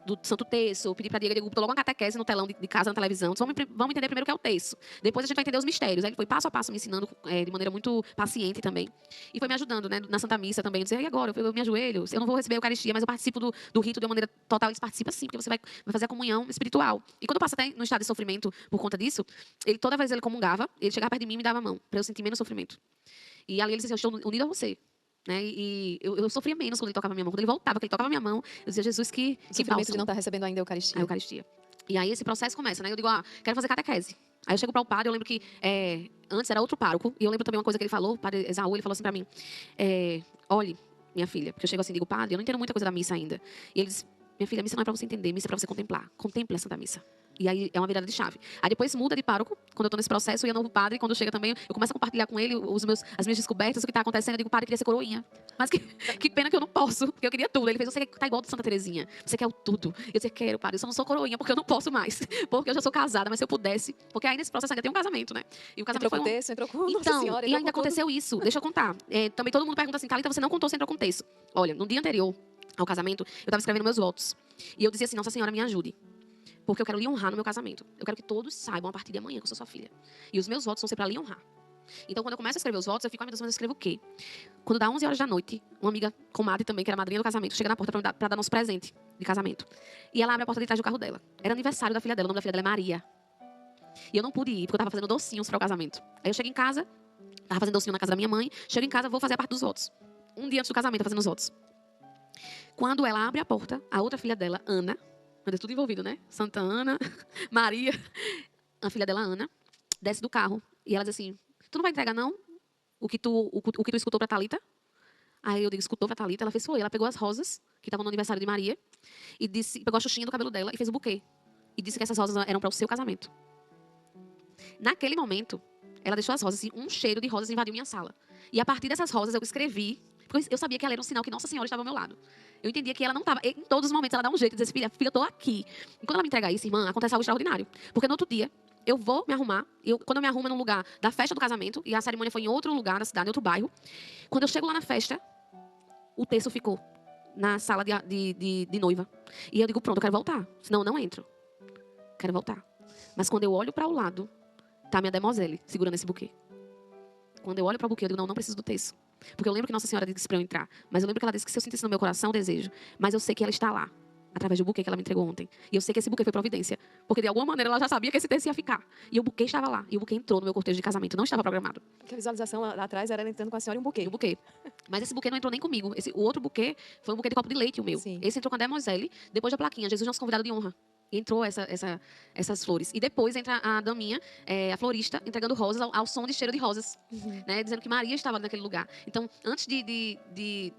do Santo Terço, pedir pra Diego botou logo uma catequese no telão de casa, na televisão, então, vamos entender primeiro o que é o terço. Depois a gente vai entender os mistérios. Aí ele foi passo a passo me ensinando de maneira muito paciente também. E foi me ajudando, né, na Santa Missa também, dizer, e agora? Eu me ajoelho, eu não vou receber a Eucaristia, mas eu participo do rito de uma maneira total. Eles participam sim, porque você vai fazer a comunhão espiritual. E quando eu passo até no estado de sofrimento por conta disso, toda vez ele comungava, ele chegava perto de mim e me dava a mão, para eu sentir menos sofrimento. E ali ele dizia, eu estou unido a você. Né? E eu sofria menos quando ele tocava a minha mão. Quando ele voltava, que ele tocava a minha mão, eu dizia, Jesus, que sofrimento de não estar recebendo ainda a Eucaristia. A Eucaristia. E aí esse processo começa, né? Eu digo, quero fazer catequese. Aí eu chego para o padre, eu lembro que antes era outro pároco, e eu lembro também uma coisa que ele falou, o padre Esaú, ele falou assim para mim, olhe, minha filha, porque eu chego assim e digo, padre, eu não entendo muita coisa da missa ainda. E ele diz, minha filha, a missa não é para você entender, a missa é para você contemplar. Contemple a Santa Missa. E aí é uma virada de chave. Aí depois muda de pároco, quando eu estou nesse processo, e é novo padre, quando chega também, eu começo a compartilhar com ele as minhas descobertas, o que está acontecendo. Eu digo, padre, eu queria ser coroinha. Mas que pena que eu não posso, porque eu queria tudo. Ele fez, você tá igual de Santa Terezinha, você quer o tudo. Eu disse, quero, padre, eu só não sou coroinha, porque eu não posso mais. Porque eu já sou casada, mas se eu pudesse, porque aí nesse processo ainda tem um casamento, né? E o casamento entrou com texto, entrou com Então, Nossa Senhora, e ainda aconteceu isso, deixa eu contar. Também todo mundo pergunta assim, Thalita, você não contou, você entrou com texto. Olha, no dia anterior ao casamento, eu estava escrevendo meus votos. E eu dizia assim, Nossa Senhora, me ajude. Porque eu quero lhe honrar no meu casamento. Eu quero que todos saibam a partir de amanhã que eu sou sua filha. E os meus votos vão ser para lhe honrar. Então, quando eu começo a escrever os votos, eu fico, ai meu Deus, mas eu escrevo o quê? Quando dá 11 horas da noite, uma amiga, comadre também, que era madrinha do casamento, chega na porta para dar nosso presente de casamento. E ela abre a porta de trás do carro dela. Era aniversário da filha dela, o nome da filha dela é Maria. E eu não pude ir, porque eu estava fazendo docinhos para o casamento. Aí eu chego em casa, estava fazendo docinho na casa da minha mãe, chego em casa, vou fazer a parte dos votos. Um dia antes do casamento, fazendo os votos. Quando ela abre a porta, a outra filha dela, Ana, é tudo envolvido, né? Santa Ana, Maria, a filha dela, Ana, desce do carro. E ela diz assim, tu não vai entregar, não? O que tu escutou pra Thalita? Aí eu digo, escutou pra Thalita? Ela fez, foi. Ela pegou as rosas, que estavam no aniversário de Maria, e pegou a xuxinha do cabelo dela e fez o buquê. E disse que essas rosas eram para o seu casamento. Naquele momento, ela deixou as rosas, assim, um cheiro de rosas invadiu minha sala. E a partir dessas rosas eu escrevi, porque eu sabia que ela era um sinal que Nossa Senhora estava ao meu lado. Eu entendia que ela não estava, em todos os momentos ela dá um jeito de dizer, filha, eu estou aqui. E quando ela me entrega isso, irmã, acontece algo extraordinário. Porque no outro dia, eu vou me arrumar, quando eu me arrumo num lugar da festa do casamento, e a cerimônia foi em outro lugar da cidade, em outro bairro, quando eu chego lá na festa, o terço ficou na sala de noiva. E eu digo, pronto, eu quero voltar, senão eu não entro. Quero voltar. Mas quando eu olho para o lado, tá minha demoiselle segurando esse buquê. Quando eu olho para o buquê, eu digo, não preciso do terço. Porque eu lembro que Nossa Senhora disse para eu entrar. Mas eu lembro que ela disse que se eu sentisse no meu coração, eu desejo. Mas eu sei que ela está lá, através do buquê que ela me entregou ontem. E eu sei que esse buquê foi providência. Porque de alguma maneira ela já sabia que esse terço ia ficar. E o buquê estava lá. E o buquê entrou no meu cortejo de casamento. Não estava programado. Que a visualização lá atrás era ela entrando com a senhora e um buquê. E o buquê. Mas esse buquê não entrou nem comigo. O outro buquê foi um buquê de copo de leite, o meu. Sim. Esse entrou com a demoiselle, depois da plaquinha. Jesus, nosso convidado de honra. E entrou essas flores. E depois entra a daminha, a florista, entregando rosas ao som de cheiro de rosas. Né, dizendo que Maria estava naquele lugar. Então, antes de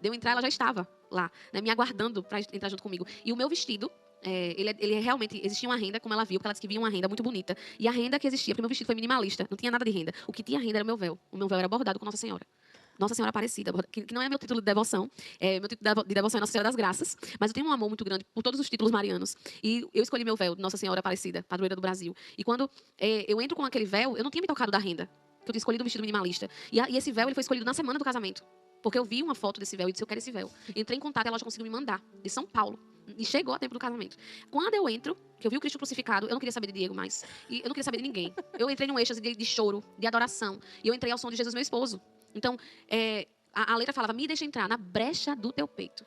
eu entrar, ela já estava lá, né, me aguardando para entrar junto comigo. E o meu vestido, ele realmente, existia uma renda, como ela viu, porque ela disse que via uma renda muito bonita. E a renda que existia, porque o meu vestido foi minimalista, não tinha nada de renda. O que tinha renda era o meu véu. O meu véu era bordado com Nossa Senhora. Nossa Senhora Aparecida, que não é meu título de devoção. Meu título de devoção é Nossa Senhora das Graças. Mas eu tenho um amor muito grande por todos os títulos marianos. E eu escolhi meu véu de Nossa Senhora Aparecida, padroeira do Brasil. E quando eu entro com aquele véu, eu não tinha me tocado da renda. Que eu tinha escolhido um vestido minimalista. E esse véu ele foi escolhido na semana do casamento. Porque eu vi uma foto desse véu e disse, eu quero esse véu. Entrei em contato e ela já conseguiu me mandar, de São Paulo. E chegou a tempo do casamento. Quando eu entro, que eu vi o Cristo crucificado, eu não queria saber de Diego mais. E eu não queria saber de ninguém. Eu entrei num êxtase de choro, de adoração. E eu entrei ao som de Jesus, meu esposo. Então, a letra falava, me deixa entrar na brecha do teu peito.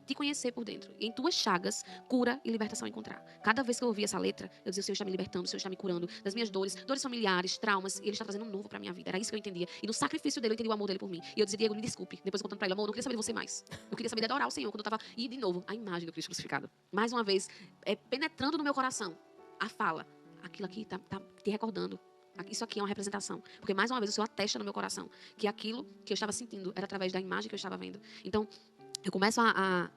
Te conhecer por dentro. E em tuas chagas, cura e libertação encontrar. Cada vez que eu ouvia essa letra, eu dizia, o Senhor está me libertando, o Senhor está me curando das minhas dores familiares, traumas, e Ele está trazendo um novo para minha vida. Era isso que eu entendia. E no sacrifício dele, eu entendi o amor dele por mim. E eu dizia, Diego, me desculpe. Depois contando para ele, amor, eu não queria saber de você mais. Eu queria saber de adorar o Senhor quando eu estava... E, de novo, a imagem do Cristo crucificado. Mais uma vez, penetrando no meu coração, a fala. Aquilo aqui tá te recordando. Isso aqui é uma representação. Porque, mais uma vez, o Senhor atesta no meu coração que aquilo que eu estava sentindo era através da imagem que eu estava vendo. Então, eu começo a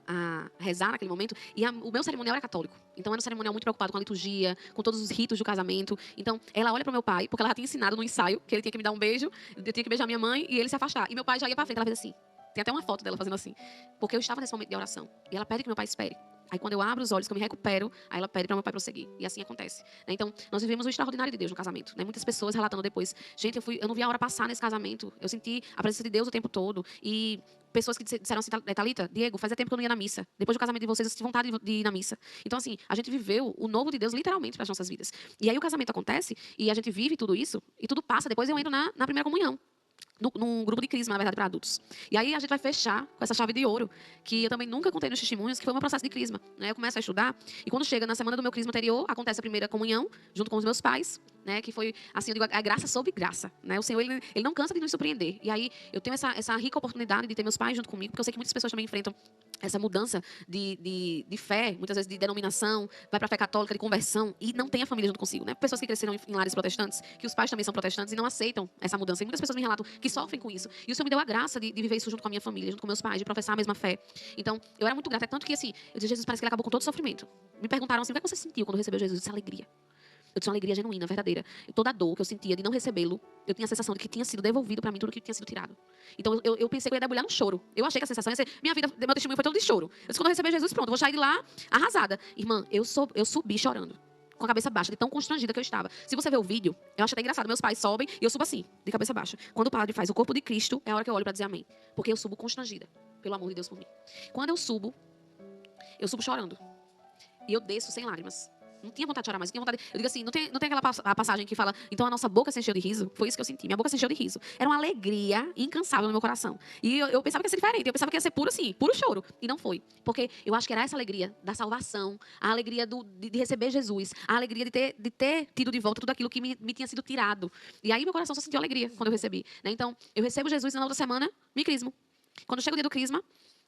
rezar naquele momento e o meu cerimonial era católico. Então era um cerimonial muito preocupado com a liturgia, com todos os ritos do casamento. Então ela olha para o meu pai, porque ela já tinha ensinado no ensaio que ele tinha que me dar um beijo, eu tinha que beijar minha mãe e ele se afastar. E meu pai já ia para frente, ela fez assim. Tem até uma foto dela fazendo assim. Porque eu estava nesse momento de oração. E ela pede que meu pai espere. Aí quando eu abro os olhos, que eu me recupero, aí ela pede para meu pai prosseguir. E assim acontece. Então, nós vivemos o extraordinário de Deus no casamento. Muitas pessoas relatando depois. Gente, eu não vi a hora passar nesse casamento. Eu senti a presença de Deus o tempo todo. E pessoas que disseram assim, Thalita, Diego, fazia tempo que eu não ia na missa. Depois do casamento de vocês, eu senti vontade de ir na missa. Então, assim, a gente viveu o novo de Deus literalmente para as nossas vidas. E aí o casamento acontece e a gente vive tudo isso e tudo passa. Depois eu entro na primeira comunhão. Num grupo de crisma, na verdade, para adultos. E aí a gente vai fechar com essa chave de ouro, que eu também nunca contei nos testemunhos, que foi o meu processo de crisma. Né? Eu começo a estudar, e quando chega na semana do meu crisma anterior, acontece a primeira comunhão, junto com os meus pais, né? Que foi, assim, eu digo, a graça sobre graça. Né? O Senhor, ele não cansa de nos surpreender. E aí eu tenho essa rica oportunidade de ter meus pais junto comigo, porque eu sei que muitas pessoas também enfrentam essa mudança de fé, muitas vezes de denominação, vai para a fé católica, de conversão, e não tem a família junto consigo. Né? Pessoas que cresceram em lares protestantes, que os pais também são protestantes e não aceitam essa mudança. E muitas pessoas me relatam que sofrem com isso. E o Senhor me deu a graça de viver isso junto com a minha família, junto com meus pais, de professar a mesma fé. Então, eu era muito grata, tanto que, assim, eu disse, Jesus, parece que ele acabou com todo o sofrimento. Me perguntaram assim, o que você sentiu quando recebeu Jesus? Eu disse, alegria. Eu disse, uma alegria genuína, verdadeira. E toda a dor que eu sentia de não recebê-lo, eu tinha a sensação de que tinha sido devolvido para mim tudo que tinha sido tirado. Então, eu pensei que eu ia debulhar no choro. Eu achei que a sensação ia ser, minha vida, meu testemunho foi todo de choro. Eu disse, quando eu receber Jesus, pronto, eu vou sair de lá arrasada. Irmã, eu subi chorando. Com a cabeça baixa, de tão constrangida que eu estava. Se você ver o vídeo, eu acho até engraçado. Meus pais sobem e eu subo assim, de cabeça baixa. Quando o padre faz o corpo de Cristo, é a hora que eu olho para dizer amém. Porque eu subo constrangida, pelo amor de Deus por mim. Quando eu subo chorando. E eu desço sem lágrimas. Não tinha vontade de chorar mais. Eu tinha vontade. Eu digo assim, não tem aquela passagem que fala, então a nossa boca se encheu de riso? Foi isso que eu senti. Minha boca se encheu de riso. Era uma alegria incansável no meu coração. E eu pensava que ia ser diferente. Eu pensava que ia ser puro assim, puro choro. E não foi. Porque eu acho que era essa alegria da salvação, a alegria de receber Jesus, a alegria de ter tido de volta tudo aquilo que me tinha sido tirado. E aí meu coração só sentiu alegria quando eu recebi. Né? Então, eu recebo Jesus e na outra semana me crismo. Quando chega o dia do crisma,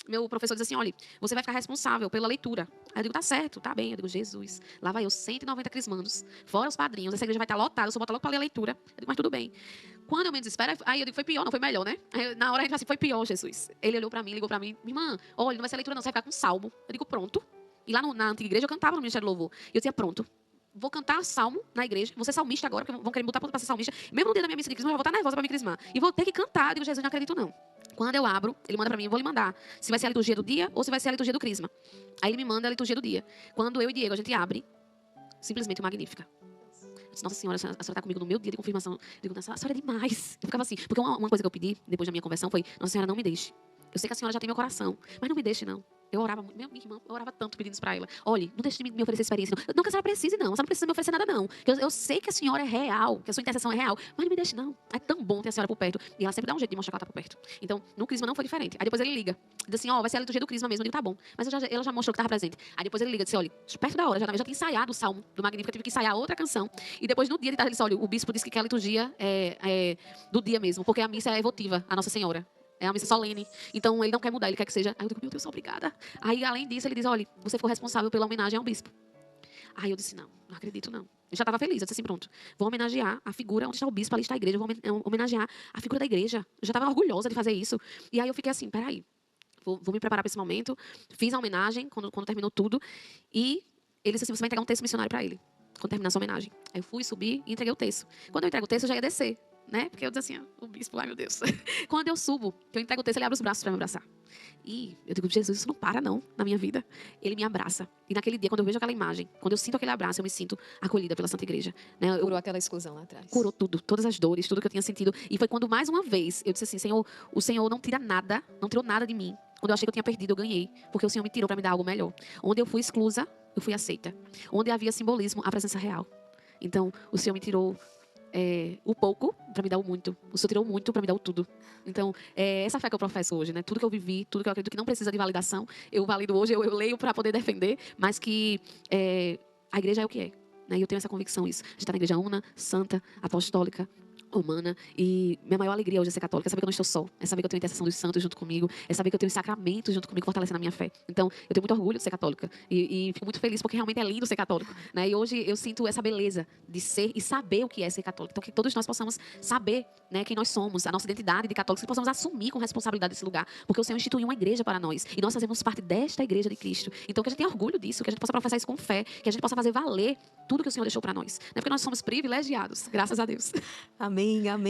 meu professor diz assim, olha, você vai ficar responsável pela leitura. Aí eu digo, tá certo, tá bem. Eu digo, Jesus, lá vai eu, 190 crismandos, fora os padrinhos, essa igreja vai estar lotada, eu só boto logo pra ler a leitura. Eu digo, mas tudo bem. Quando eu me desespero, aí eu digo, foi pior, não foi melhor, né? Aí, na hora a gente fala assim, foi pior, Jesus. Ele olhou pra mim, ligou pra mim, irmã, olha, não vai ser leitura não, você vai ficar com salmo. Eu digo, pronto. E lá na antiga igreja eu cantava no Ministério do Louvor. E eu dizia, pronto. Vou cantar salmo na igreja, vou ser salmista agora, porque vão querer me botar pra ser salmista. Mesmo no dia da minha missa de crisma, eu vou estar nervosa pra me crismar. E vou ter que cantar. Eu digo, Jesus, não acredito não. Quando eu abro, ele manda pra mim, eu vou lhe mandar se vai ser a liturgia do dia ou se vai ser a liturgia do crisma. Aí ele me manda a liturgia do dia. Quando eu e Diego, a gente abre, simplesmente magnífica. Eu disse, Nossa Senhora, a senhora está comigo no meu dia de confirmação. Eu digo, Nossa, a senhora é demais. Eu ficava assim, porque uma coisa que eu pedi, depois da minha conversão, foi, Nossa Senhora, não me deixe. Eu sei que a senhora já tem meu coração, mas não me deixe, não. Eu orava muito, minha irmã, eu orava tanto pedindo isso pra ela. Olha, não deixe de me oferecer experiência, não. Não que a senhora precise, não. A senhora não precisa me oferecer nada, não. Eu sei que a senhora é real, que a sua intercessão é real, mas não me deixe, não. É tão bom ter a senhora por perto. E ela sempre dá um jeito de mostrar que ela tá por perto. Então, no crisma não foi diferente. Aí depois ele liga. Diz assim, vai ser a liturgia do crisma mesmo. Eu digo, tá bom. Mas ela já mostrou que estava presente. Aí depois ele liga e disse, olha, perto da hora, eu já tinha ensaiado o salmo do Magnífico, eu tive que ensaiar outra canção. E depois, no dia de tarde, ele disse, olha, o bispo disse que a liturgia é do dia mesmo, porque a missa é evotiva, a Nossa Senhora. É uma missa solene. Então, ele não quer mudar, ele quer que seja... Aí eu digo, meu Deus, obrigada. Aí, além disso, ele diz, olha, você foi responsável pela homenagem ao bispo. Aí eu disse, não acredito, não. Eu já estava feliz, eu disse assim, pronto. Vou homenagear a figura, onde está o bispo, ali está a igreja, vou homenagear a figura da igreja. Eu já estava orgulhosa de fazer isso. E aí eu fiquei assim, peraí, vou me preparar para esse momento. Fiz a homenagem, quando terminou tudo. E ele disse assim, você vai entregar um texto missionário para ele, quando terminar essa homenagem. Aí eu fui, subi e entreguei o texto. Quando eu entrego o texto, eu já ia descer. né? Porque eu disse assim, ó, o bispo, ai meu Deus. Quando eu subo, que eu entrego o texto, ele abre os braços para me abraçar. E eu digo, Jesus, isso não para não na minha vida. Ele me abraça. E naquele dia, quando eu vejo aquela imagem, quando eu sinto aquele abraço, eu me sinto acolhida pela Santa Igreja. Né? Curou aquela exclusão lá atrás. Curou tudo, todas as dores, tudo que eu tinha sentido. E foi quando, mais uma vez, eu disse assim, Senhor, o Senhor não tira nada, não tirou nada de mim. Quando eu achei que eu tinha perdido, eu ganhei. Porque o Senhor me tirou para me dar algo melhor. Onde eu fui exclusa, eu fui aceita. Onde havia simbolismo, a presença real. Então, o Senhor me tirou o pouco para me dar o muito. O Senhor tirou o muito para me dar o tudo. Então, essa fé que eu professo hoje, né? Tudo que eu vivi, tudo que eu acredito que não precisa de validação, eu valido hoje, eu leio para poder defender, mas que a igreja é o que é. Né? E eu tenho essa convicção, isso. A gente está na igreja una, santa, apostólica, humana, e minha maior alegria hoje é ser católica, é saber que eu não estou só, é saber que eu tenho a intercessão dos santos junto comigo, é saber que eu tenho os sacramentos junto comigo, fortalecendo a minha fé. Então, eu tenho muito orgulho de ser católica e fico muito feliz porque realmente é lindo ser católico, né? E hoje eu sinto essa beleza de ser e saber o que é ser católico. Então, que todos nós possamos saber, né, quem nós somos, a nossa identidade de católicos, que possamos assumir com responsabilidade esse lugar, porque o Senhor instituiu uma igreja para nós e nós fazemos parte desta igreja de Cristo. Então, que a gente tenha orgulho disso, que a gente possa professar isso com fé, que a gente possa fazer valer tudo que o Senhor deixou para nós, né? Porque nós somos privilegiados, graças a Deus. Amém, amém.